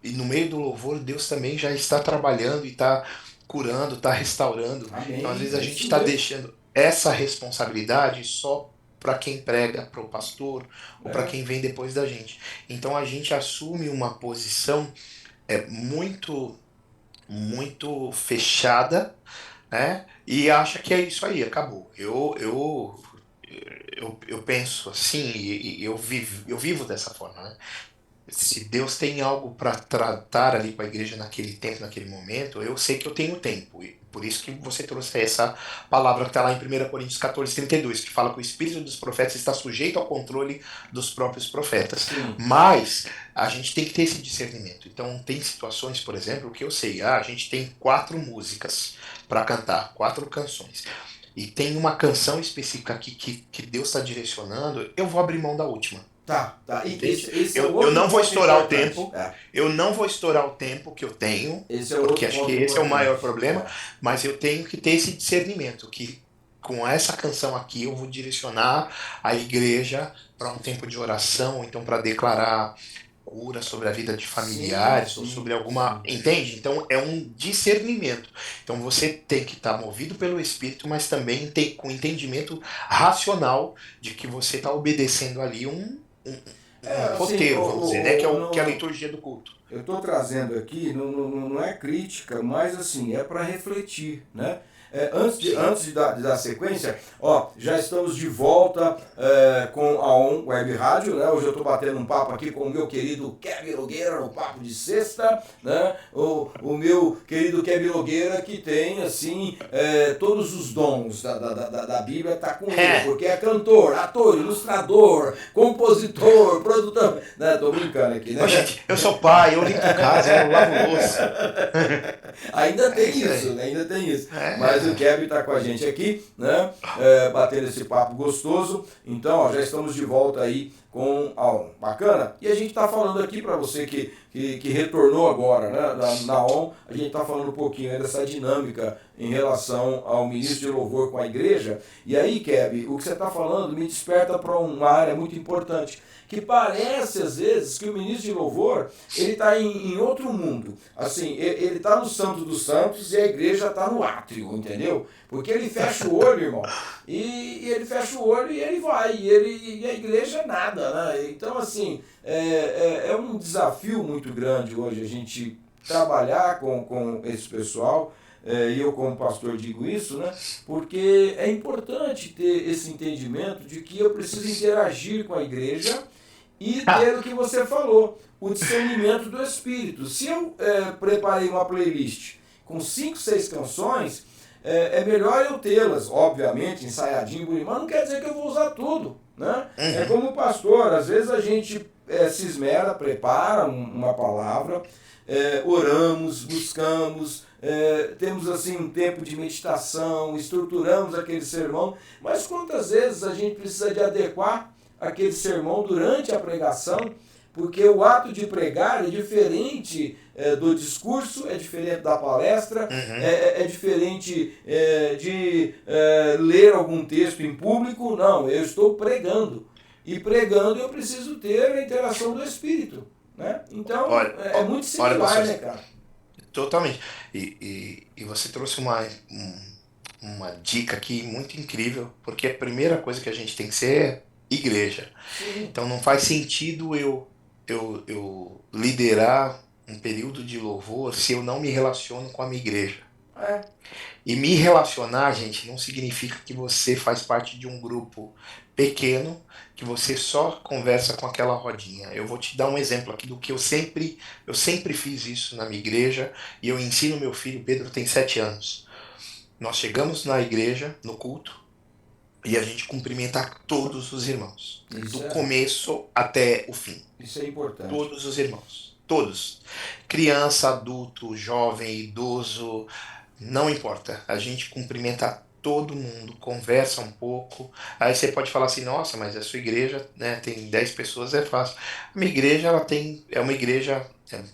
e no meio do louvor Deus também já está trabalhando e está curando, está restaurando. Amém. Então às vezes a gente está deixando essa responsabilidade só para quem prega, para o pastor, ou para quem vem depois da gente. Então a gente assume uma posição muito fechada, né? E acha que é isso aí, acabou. Eu penso assim, e eu vivo dessa forma, né? Se Deus tem algo para tratar ali com a igreja naquele tempo, naquele momento, eu sei que eu tenho tempo. E por isso que você trouxe essa palavra que está lá em 1 Coríntios 14:32, que fala que o espírito dos profetas está sujeito ao controle dos próprios profetas. Sim. Mas a gente tem que ter esse discernimento. Então, tem situações, por exemplo, que eu sei, a gente tem 4 músicas para cantar, 4 canções. E tem uma canção específica aqui que Deus está direcionando, eu vou abrir mão da última. Tá. E Entende? esse é Eu outro não vou ponto estourar o importante. tempo, eu não vou estourar o tempo que eu tenho, Esse é porque outro acho ponto que esse é o maior importante. problema, mas eu tenho que ter esse discernimento, que com essa canção aqui eu vou direcionar a igreja para um tempo de oração, ou então para declarar cura sobre a vida de Sim, familiares, ou sim, sobre alguma. sim. Entende? Então é um discernimento. Então você tem que estar movido pelo Espírito, mas também tem, com entendimento racional de que você está obedecendo ali um Assim, roteiro, vamos dizer, né? Que é a não, liturgia do culto. eu estou trazendo aqui, não é crítica, mas assim, é para refletir, né? Sim. Antes de dar sequência, ó, já estamos de volta com a ON Web Rádio, né? Hoje eu estou batendo um papo aqui com o meu querido Kevin Nogueira, no Papo de Sexta, né? O meu querido Kevin Nogueira, que tem, assim, todos os dons da Bíblia, tá com ele, porque é cantor, ator, ilustrador, compositor, produtor, né? Tô brincando aqui, né? Ô, gente, eu sou pai, eu limpo casa, eu lavo louça. Ainda É tem isso isso, aí. né? Ainda tem isso. Mas o É. Kevin está com a gente aqui, né? Batendo esse papo gostoso. Então, ó, já estamos de volta aí com a ON. Bacana? E a gente está falando aqui para você que retornou agora, né? Na ON, a gente está falando um pouquinho aí dessa dinâmica em relação ao ministro de louvor com a igreja. E aí, Kevin, o que você está falando me desperta para uma área muito importante, que parece às vezes que o ministro de louvor ele está em outro mundo. Assim, ele está no Santo dos Santos e a igreja está no átrio, entendeu? Porque ele fecha o olho, irmão, e ele fecha o olho e ele vai, e a igreja nada, né? Então, assim, é um desafio muito grande hoje a gente trabalhar com esse pessoal. E eu como pastor digo isso, né? Porque é importante ter esse entendimento de que eu preciso interagir com a igreja e ter o que você falou, o discernimento do Espírito. Se eu preparei uma playlist com 5, 6 canções, é melhor eu tê-las, obviamente, ensaiadinho, bonito, mas não quer dizer que eu vou usar tudo, né? É Uhum. como pastor, às vezes a gente se esmera, prepara uma palavra, oramos, buscamos, temos assim um tempo de meditação, estruturamos aquele sermão, mas quantas vezes a gente precisa de adequar aquele sermão durante a pregação, porque o ato de pregar é diferente do discurso, é diferente da palestra, Uhum. é diferente de ler algum texto em público. Não, eu estou pregando. E pregando eu preciso ter a interação do Espírito. Né? Então, Olha, é muito olha, similar, pastor, né, cara? totalmente. E você trouxe uma dica aqui muito incrível, porque a primeira coisa que a gente tem que ser é igreja. Sim. Então não faz sentido eu liderar um período de louvor se eu não me relaciono com a minha igreja. É. E me relacionar, gente, não significa que você faz parte de um grupo pequeno, que você só conversa com aquela rodinha. Eu vou te dar um exemplo aqui do que eu sempre fiz isso na minha igreja, e eu ensino meu filho, Pedro tem 7 anos. Nós chegamos na igreja, no culto, e a gente cumprimenta todos os irmãos, do começo até o fim. Isso é importante. Todos os irmãos, todos. Criança, adulto, jovem, idoso, não importa. A gente cumprimenta todo mundo, conversa um pouco. Aí você pode falar assim, nossa, mas a sua igreja, né, tem 10 pessoas, é fácil. A minha igreja, é uma igreja,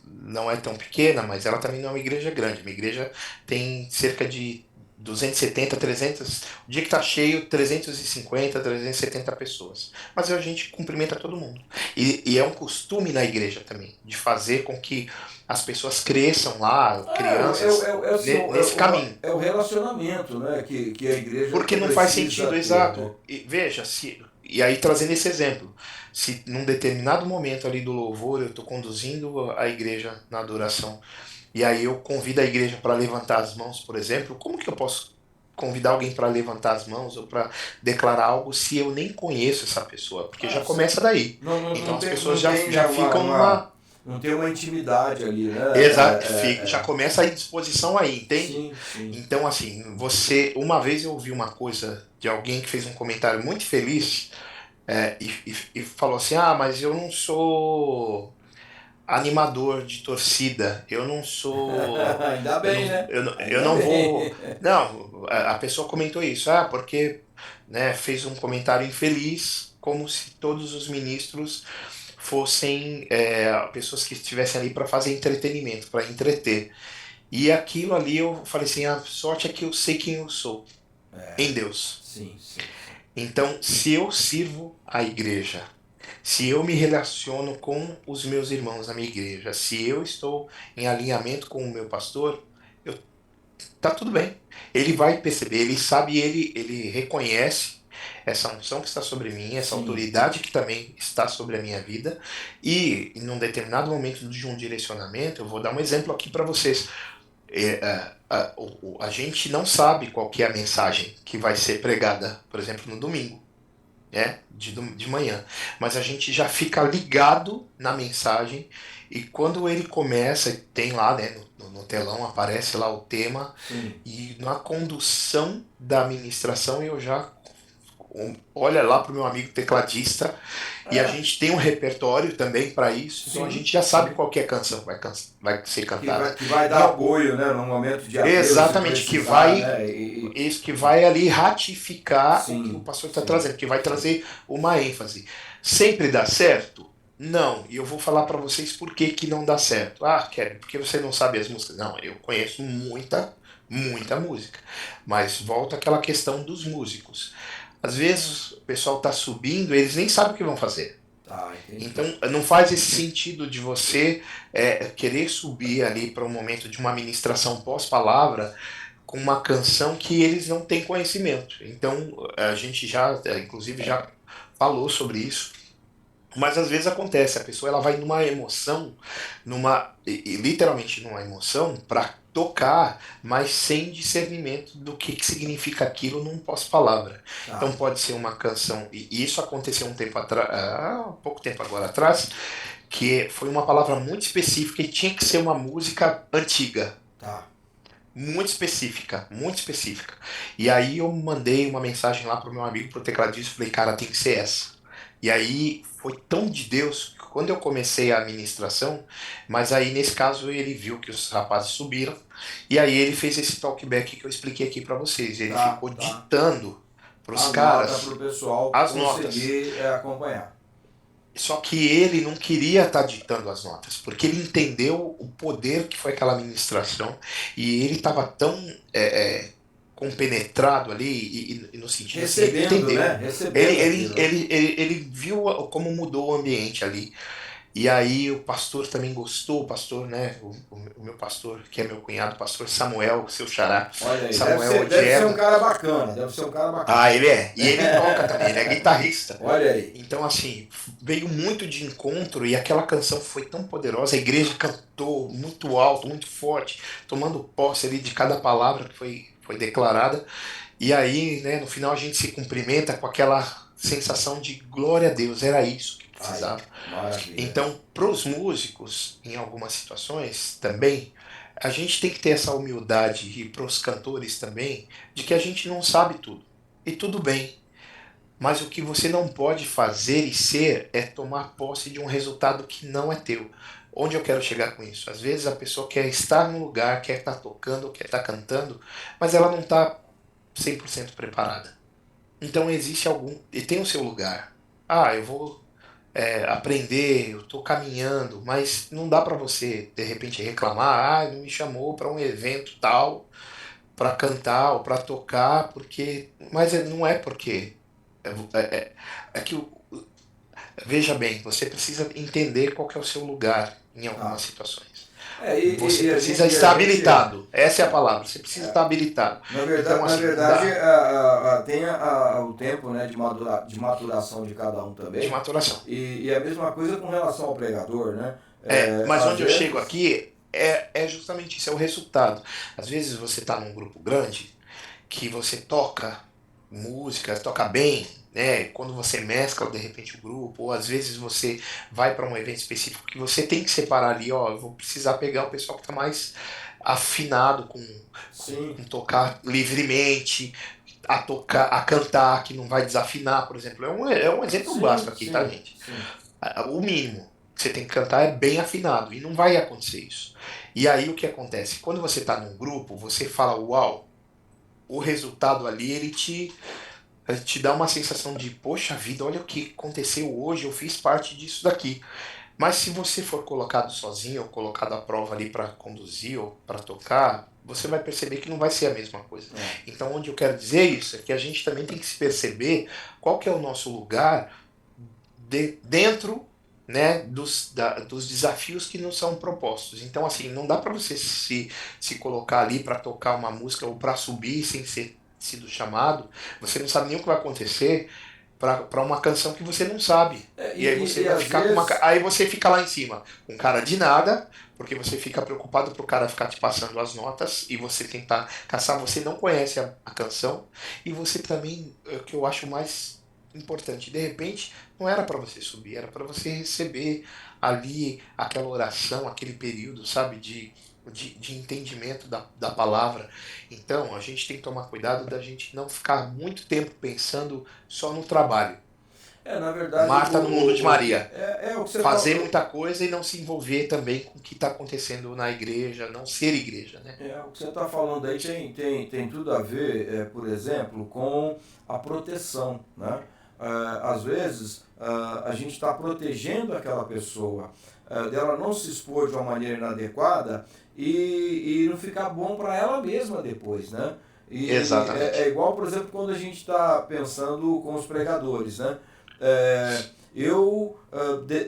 não é tão pequena, mas ela também não é uma igreja grande. A minha igreja tem cerca de 270, 300, o dia que tá cheio, 350, 370 pessoas. Mas a gente cumprimenta todo mundo. E é um costume na igreja também, de fazer com que as pessoas cresçam lá, crianças, nesse caminho. É o relacionamento, né, que a igreja Porque não faz precisa sentido, ter, né? exato. E veja, e aí trazendo esse exemplo, se num determinado momento ali do louvor eu estou conduzindo a igreja na adoração, e aí eu convido a igreja para levantar as mãos, por exemplo, como que eu posso convidar alguém para levantar as mãos ou para declarar algo se eu nem conheço essa pessoa, porque já começa daí. Então as pessoas já ficam numa. Não tem uma intimidade ali, né? Exato, já começa a disposição aí, entende? Sim, sim. Então, assim, uma vez eu ouvi uma coisa de alguém que fez um comentário muito feliz, e falou assim: ah, mas eu não sou animador de torcida, eu não sou. Ainda bem, né? Eu não vou. Não, a pessoa comentou isso, porque, né, fez um comentário infeliz, como se todos os ministros fossem pessoas que estivessem ali para fazer entretenimento, para entreter. E aquilo ali eu falei assim: a sorte é que eu sei quem eu sou em Deus. Sim, sim. Então, se eu sirvo a igreja, se eu me relaciono com os meus irmãos da minha igreja, se eu estou em alinhamento com o meu pastor, tá tudo bem. Ele vai perceber, ele sabe, ele reconhece essa unção que está sobre mim, essa autoridade que também está sobre a minha vida, e em um determinado momento de um direcionamento, eu vou dar um exemplo aqui para vocês. A gente não sabe qual que é a mensagem que vai ser pregada, por exemplo, no domingo, de manhã, mas a gente já fica ligado na mensagem, e quando ele começa, tem lá, né, no telão aparece lá o tema, e na condução da ministração eu já olha lá para o meu amigo tecladista, e a gente tem um repertório também para isso, então a gente já sabe qual que é a canção que vai ser cantada. Que vai dar apoio, né, no momento de apelo. Exatamente, que vai ali ratificar o que o pastor está trazendo, que vai trazer uma ênfase. Sempre dá certo? Não, e eu vou falar para vocês por que não dá certo. Kevin, porque você não sabe as músicas? Não, eu conheço muita música, mas volta àquela questão dos músicos. Às vezes o pessoal está subindo, eles nem sabem o que vão fazer. Então não faz esse sentido de você querer subir ali para um momento de uma ministração pós-palavra com uma canção que eles não têm conhecimento. Então a gente inclusive já falou sobre isso. Mas às vezes acontece, a pessoa ela vai numa emoção, literalmente numa emoção, para tocar, mas sem discernimento do que significa aquilo num pós-palavra. Então pode ser uma canção, e isso aconteceu pouco tempo agora atrás, que foi uma palavra muito específica e tinha que ser uma música antiga. Muito específica, muito específica. E aí eu mandei uma mensagem lá pro meu amigo, pro tecladista, falei, cara, tem que ser essa. E aí foi tão de Deus que quando eu comecei a ministração, mas aí nesse caso ele viu que os rapazes subiram, e aí ele fez esse talkback que eu expliquei aqui para vocês. Ele ficou ditando para os caras pro pessoal as notas. Conseguir acompanhar. Só que ele não queria estar ditando as notas, porque ele entendeu o poder que foi aquela ministração, e ele estava tão compenetrado ali, e no sentido recebendo, assim, ele entendeu. Né? Recebendo ele viu como mudou o ambiente ali. E aí o pastor também gostou, o pastor, né, o meu pastor, que é meu cunhado, o pastor Samuel, seu xará. Olha aí, Samuel deve ser um cara bacana, ele é, e ele toca também, ele é guitarrista. Olha aí. Então assim, veio muito de encontro, e aquela canção foi tão poderosa, a igreja cantou muito alto, muito forte, tomando posse ali de cada palavra que foi declarada, e aí, né, no final a gente se cumprimenta com aquela sensação de glória a Deus, era isso que precisava. Então, para os músicos, em algumas situações também, a gente tem que ter essa humildade, e para os cantores também, de que a gente não sabe tudo, e tudo bem, mas o que você não pode fazer e ser é tomar posse de um resultado que não é teu. Onde eu quero chegar com isso? Às vezes a pessoa quer estar no lugar, quer estar tocando, quer estar cantando, mas ela não está 100% preparada. Então existe e tem o seu lugar. Eu vou aprender, eu estou caminhando, mas não dá para você de repente reclamar, não me chamou para um evento tal, para cantar ou para tocar, mas não é porque é que veja bem, você precisa entender qual que é o seu lugar em algumas situações. Você precisa estar habilitado. Essa é a palavra. Você precisa estar habilitado. Na verdade, tem o tempo, né, de maturação de cada um também. De maturação. E a mesma coisa com relação ao pregador, né? Mas onde eu chego aqui é justamente isso, é o resultado. Às vezes você está num grupo grande que você toca música, toca bem, né? Quando você mescla de repente o grupo, ou às vezes você vai para um evento específico que você tem que separar ali, ó, eu vou precisar pegar o pessoal que está mais afinado Sim, com tocar livremente, a tocar, a cantar, que não vai desafinar, por exemplo. É um exemplo sim, básico aqui, tá, sim, gente? sim. O mínimo que você tem que cantar é bem afinado, e não vai acontecer isso. E aí o que acontece? Quando você está num grupo, você fala, uau, o resultado ali, ele te dá uma sensação de, poxa vida, olha o que aconteceu hoje, eu fiz parte disso daqui. Mas se você for colocado sozinho ou colocado à prova ali para conduzir ou para tocar, você vai perceber que não vai ser a mesma coisa. É. Então, onde eu quero dizer isso é que a gente também tem que se perceber qual que é o nosso lugar dentro, né, dos desafios que nos são propostos. Então, assim, não dá para você se colocar ali para tocar uma música ou para subir sem ser sido chamado. Você não sabe nem o que vai acontecer para uma canção que você não sabe. É, E aí você e vai às ficar com uma. vezes, Aí você fica lá em cima, com cara de nada, porque você fica preocupado pro cara ficar te passando as notas e você tentar caçar. Você não conhece a canção e você também, é o que eu acho mais importante, de repente, não era para você subir, era para você receber ali aquela oração, aquele período, sabe, de entendimento da palavra. Então, a gente tem que tomar cuidado da gente não ficar muito tempo pensando só no trabalho. na verdade, Marta no mundo de Maria. é o que você Fazer falou. muita coisa e não se envolver também com o que está acontecendo na igreja, não ser igreja, né? O que você está falando aí tem tudo a ver, por exemplo, com a proteção, né? Às vezes, a gente está protegendo aquela pessoa, dela não se expor de uma maneira inadequada e não ficar bom para ela mesma depois, né? E é Exatamente. igual, por exemplo, quando a gente está pensando com os pregadores, né? Eu,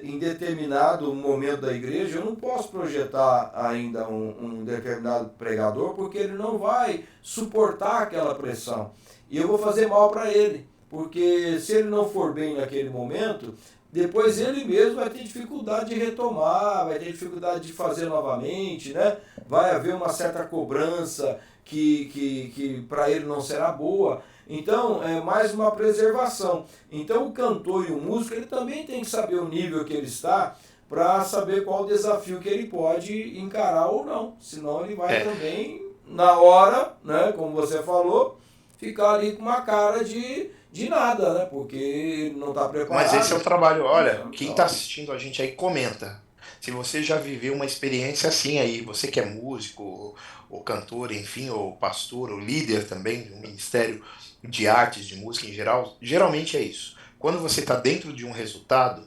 em determinado momento da igreja, eu não posso projetar ainda um determinado pregador, porque ele não vai suportar aquela pressão. E eu vou fazer mal para ele, porque se ele não for bem naquele momento, depois ele mesmo vai ter dificuldade de retomar, vai ter dificuldade de fazer novamente, né? Vai haver uma certa cobrança que para ele não será boa. Então, é mais uma preservação. Então, o cantor e o músico, ele também tem que saber o nível que ele está para saber qual o desafio que ele pode encarar ou não. Senão, ele vai É. também, na hora, né, como você falou, ficar ali com uma cara de nada, né? Porque ele não está Mas esse é o preparado. trabalho. Olha, quem está Então, assistindo a gente aí, comenta. Se você já viveu uma experiência assim aí, você que é músico, ou cantor, enfim, ou pastor, ou líder também de um ministério de artes, de música em geral, geralmente é isso. Quando você está dentro de um resultado,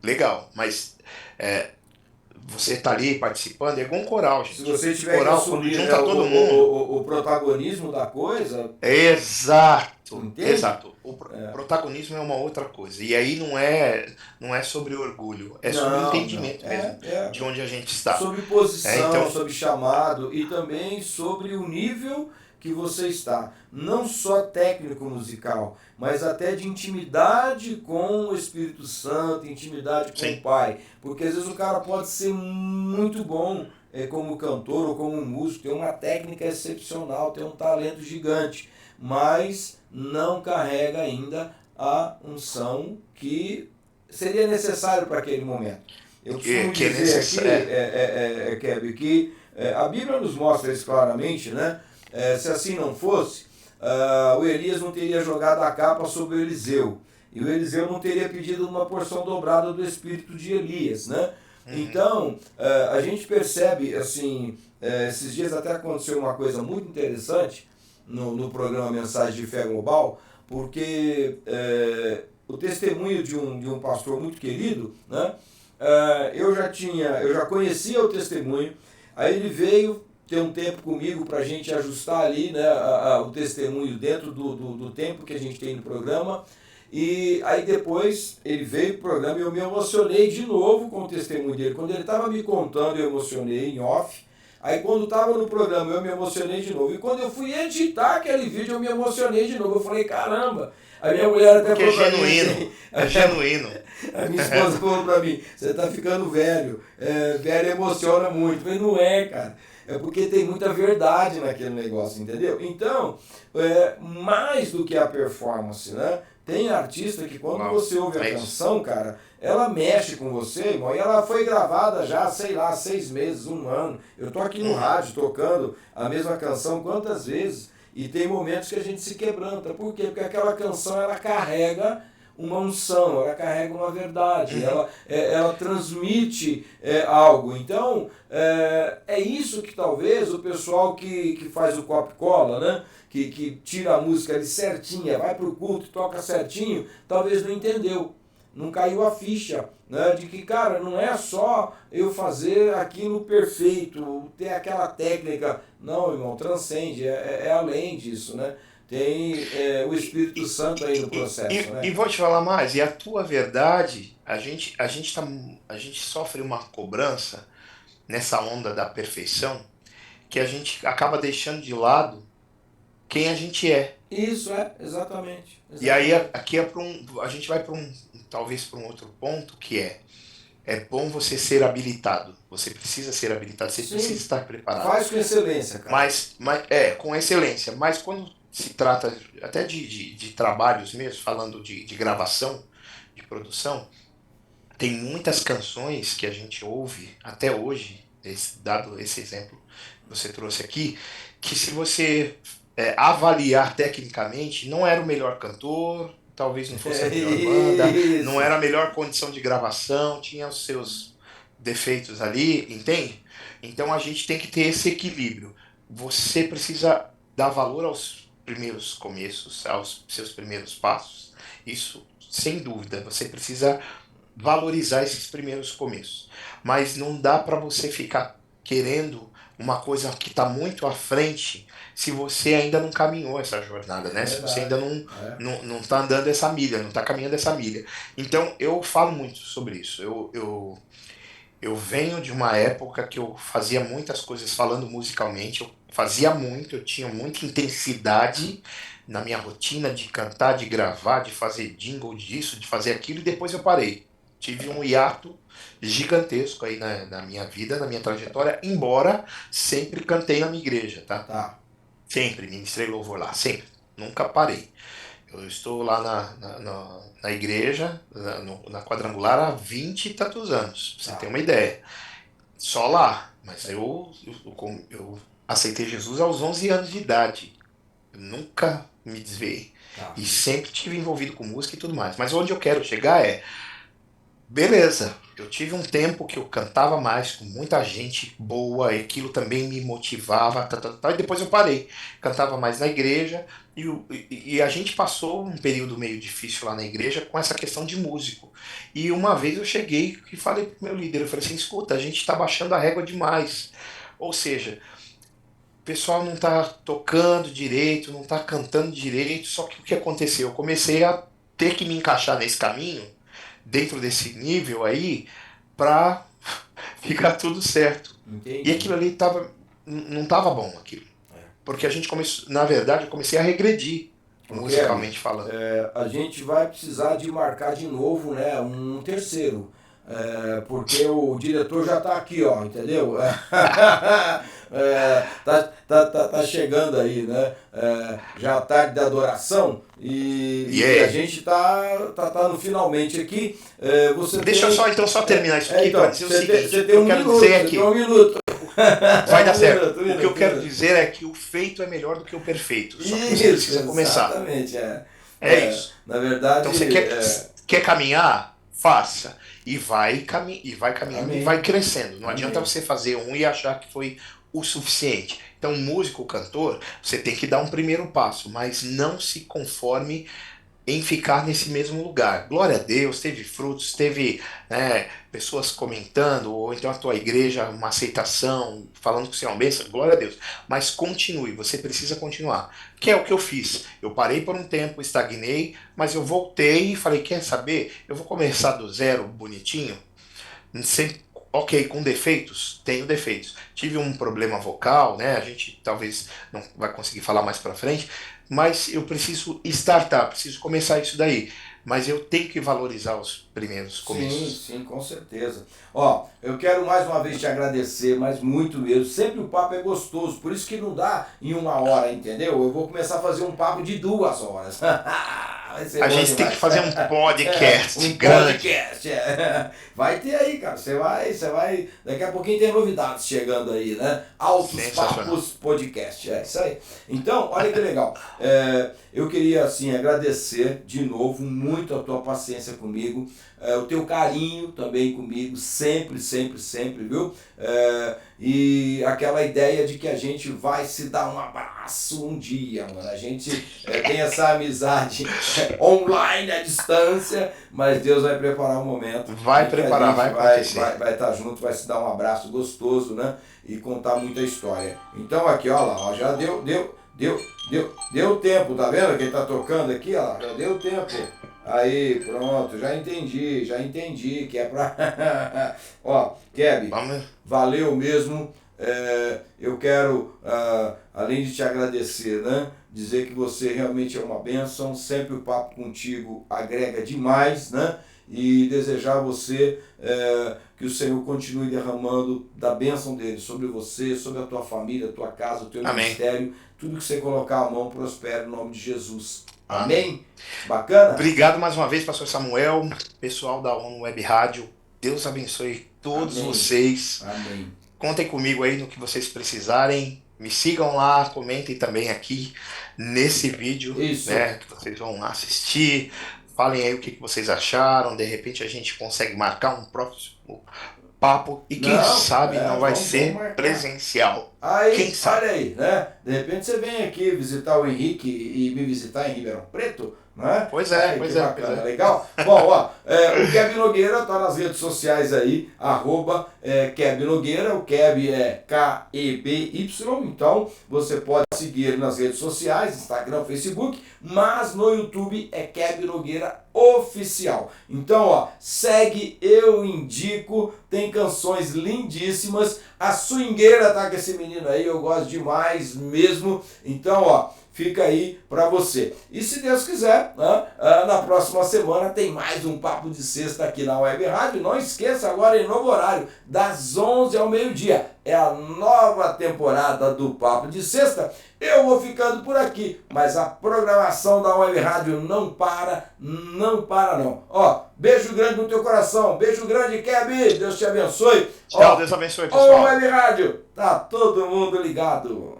legal, mas é, você está ali participando, é igual um coral, se gente. você tiver que Coral, quando assumir, né, junta todo mundo. o protagonismo da coisa, Exato, entende? exato. O É. protagonismo é uma outra coisa. E aí não é sobre orgulho, é sobre Não, não. entendimento mesmo É de onde a gente está. sobre posição, Então, sobre chamado e também sobre o nível que você está. Não só técnico musical, mas até de intimidade com o Espírito Santo, intimidade com o sim, Pai. Porque às vezes o cara pode ser muito bom como cantor ou como músico, tem uma técnica excepcional, tem um talento gigante, mas não carrega ainda a unção que seria necessário para aquele momento. Eu costumo que é dizer aqui, necessário. Kevin, que a Bíblia nos mostra isso claramente, né? Se assim não fosse, o Elias não teria jogado a capa sobre o Eliseu. E o Eliseu não teria pedido uma porção dobrada do espírito de Elias, né? Uhum. Então, a gente percebe, assim, esses dias até aconteceu uma coisa muito interessante no programa Mensagem de Fé Global, porque o testemunho de um pastor muito querido, né? Eu já conhecia o testemunho, aí ele veio ter um tempo comigo para a gente ajustar ali, né, o testemunho dentro do tempo que a gente tem no programa. E aí depois ele veio para o programa e eu me emocionei de novo com o testemunho dele. Quando ele estava me contando, eu emocionei em off. Aí quando estava no programa, eu me emocionei de novo. E quando eu fui editar aquele vídeo, eu me emocionei de novo. Eu falei, caramba! A minha mulher até Porque é falou para mim genuíno, assim, é genuíno. a minha esposa falou para mim, você está ficando velho, velho emociona muito. Eu falei, não é, cara. é porque tem muita verdade naquele negócio, entendeu? Então, mais do que a performance, né? Tem artista que quando você ouve a canção, cara, ela mexe com você, irmão, e ela foi gravada já, sei lá, 6 meses, 1 ano. Eu tô aqui no rádio tocando a mesma canção quantas vezes, e tem momentos que a gente se quebranta. Por quê? Porque aquela canção, ela carrega uma unção, ela carrega uma verdade, ela transmite algo. Então, é isso que talvez o pessoal que faz o copy-cola, né? Que tira a música ali certinha, vai pro culto, toca certinho, talvez não entendeu. Não caiu a ficha, né? De que, cara, não é só eu fazer aquilo perfeito, ter aquela técnica. Não, irmão, transcende, é além disso, né? Tem o Espírito Santo aí no processo, né? E vou te falar mais, e a tua verdade, a gente sofre uma cobrança nessa onda da perfeição, que a gente acaba deixando de lado quem a gente é. Isso, exatamente. E aí aqui a gente vai talvez para um outro ponto, que é bom você ser habilitado. Você precisa ser habilitado, você precisa estar preparado. Faz com excelência, cara. Mas com excelência. Mas quando se trata até de trabalhos mesmo, falando de gravação, de produção, tem muitas canções que a gente ouve até hoje, dado esse exemplo que você trouxe aqui, que se você avaliar tecnicamente, não era o melhor cantor, talvez não fosse a melhor banda, não era a melhor condição de gravação, tinha os seus defeitos ali, entende? Então a gente tem que ter esse equilíbrio. Você precisa dar valor aos primeiros começos, aos seus primeiros passos. Isso, sem dúvida, você precisa valorizar esses primeiros começos. Mas não dá para você ficar querendo uma coisa que está muito à frente se você ainda não caminhou essa jornada, né? Se você ainda não está andando essa milha, não está caminhando essa milha. Então, eu falo muito sobre isso. Eu venho de uma época que eu fazia muitas coisas falando musicalmente, eu fazia muito, eu tinha muita intensidade na minha rotina de cantar, de gravar, de fazer jingle disso, de fazer aquilo, e depois eu parei. Tive um hiato gigantesco aí na minha vida, na minha trajetória, embora sempre cantei na minha igreja, tá? Sempre ministrei louvor lá, sempre, nunca parei. Eu estou lá na igreja, na quadrangular, há 20 e tantos anos, pra você ter uma ideia. Só lá, mas eu aceitei Jesus aos 11 anos de idade. Eu nunca me desviei. E sempre estive envolvido com música e tudo mais. Mas onde eu quero chegar beleza, eu tive um tempo que eu cantava mais com muita gente boa, e aquilo também me motivava, e depois eu parei. Cantava mais na igreja, e a gente passou um período meio difícil lá na igreja com essa questão de músico. E uma vez eu cheguei e falei pro meu líder, eu falei assim, escuta, a gente tá baixando a régua demais. Ou seja, o pessoal não tá tocando direito, não tá cantando direito, só que o que aconteceu? Eu comecei a ter que me encaixar nesse caminho, dentro desse nível aí, pra ficar tudo certo. Entendi. E aquilo ali não tava bom, aquilo. Porque a gente começou, na verdade, eu comecei a regredir, musicalmente falando. A gente vai precisar de marcar de novo, né, um terceiro. Porque o diretor já tá aqui, ó, entendeu? Tá chegando aí, né? Já a tarde da adoração e a gente tá no finalmente aqui. Deixa eu só terminar isso aqui, para dizer o seguinte, você tem um minuto. Vai dar certo. O que eu quero dizer é que o feito é melhor do que o perfeito. Só que você precisa começar. Exatamente, isso. Na verdade... Então você quer caminhar? Faça. E vai caminhando. Amém. E vai crescendo. Não adianta você fazer um e achar que foi o suficiente. Então, músico, cantor, você tem que dar um primeiro passo, mas não se conforme em ficar nesse mesmo lugar. Glória a Deus, teve frutos, teve pessoas comentando, ou então a tua igreja, uma aceitação, falando que você é uma bênção, glória a Deus. Mas continue, você precisa continuar. Que é o que eu fiz. Eu parei por um tempo, estagnei, mas eu voltei e falei, quer saber? Eu vou começar do zero, bonitinho, ok, com defeitos, tenho defeitos. Tive um problema vocal, né? A gente talvez não vai conseguir falar mais pra frente, mas eu preciso startar, preciso começar isso daí. mas eu tenho que valorizar os primeiros começos. Sim, com certeza. Ó, eu quero mais uma vez te agradecer, mas muito mesmo. Sempre o papo é gostoso, por isso que não dá em 1 hora, entendeu? Eu vou começar a fazer um papo de 2 horas. Vai ser A bom gente tem demais. que fazer um podcast Um grande. podcast. Vai ter aí, cara. Você vai. Daqui a pouquinho tem novidades chegando aí, né? Altos Sensacional. Papos Podcast. É isso aí. Então, olha que legal. Eu queria, assim, agradecer de novo muito a tua paciência comigo, o teu carinho também comigo, sempre, sempre, sempre, viu? E aquela ideia de que a gente vai se dar um abraço um dia, mano. A gente tem essa amizade online, à distância, mas Deus vai preparar um momento. Vai em que preparar, a vai gente acontecer. vai estar junto, vai se dar um abraço gostoso, né? E contar muita história. Então aqui, ó lá, ó, já deu tempo, tá vendo? Quem tá tocando aqui, ó, já deu tempo. Aí, pronto, já entendi que é pra... Ó, Keb, Vamos. valeu mesmo. Eu quero, além de te agradecer, né, dizer que você realmente é uma bênção. Sempre o papo contigo agrega demais, né? E desejar a você que o Senhor continue derramando da bênção dele sobre você, sobre a tua família, a tua casa, o teu Amém. ministério. Tudo que você colocar a mão prospere no nome de Jesus. Amém. Amém? Bacana? Obrigado mais uma vez, pastor Samuel, pessoal da ONU Web Rádio. Deus abençoe todos Amém. vocês. Amém. Contem comigo aí no que vocês precisarem. Me sigam lá, comentem também aqui nesse vídeo, Isso. né, que vocês vão assistir. Falem aí o que vocês acharam. De repente a gente consegue marcar um próximo papo. E quem sabe não vai ser vamos marcar. presencial. Aí, Quem sabe? olha aí, né? De repente você vem aqui visitar o Henrique e me visitar em Ribeirão Preto, né? Pois é, Aí, pois que é, bacana, pois é. legal. Bom, ó, o Keb Nogueira tá nas redes sociais aí, @Keb Nogueira, o Keb é KEBY, então você pode seguir nas redes sociais, Instagram, Facebook, mas no YouTube é Keb Nogueira Oficial. Então, ó, segue, eu indico, tem canções lindíssimas, a swingueira tá com esse menino aí, eu gosto demais mesmo, então, ó, fica aí pra você. E se Deus quiser, né, na próxima semana tem mais um Papo de Sexta aqui na Web Rádio. Não esqueça, agora em novo horário, das 11 ao meio-dia. É a nova temporada do Papo de Sexta. Eu vou ficando por aqui, mas a programação da Web Rádio não para não. Ó, beijo grande no teu coração. Beijo grande, Keb. Deus te abençoe. Tchau, Ó, Deus abençoe, Ô, pessoal. Web Rádio, tá todo mundo ligado.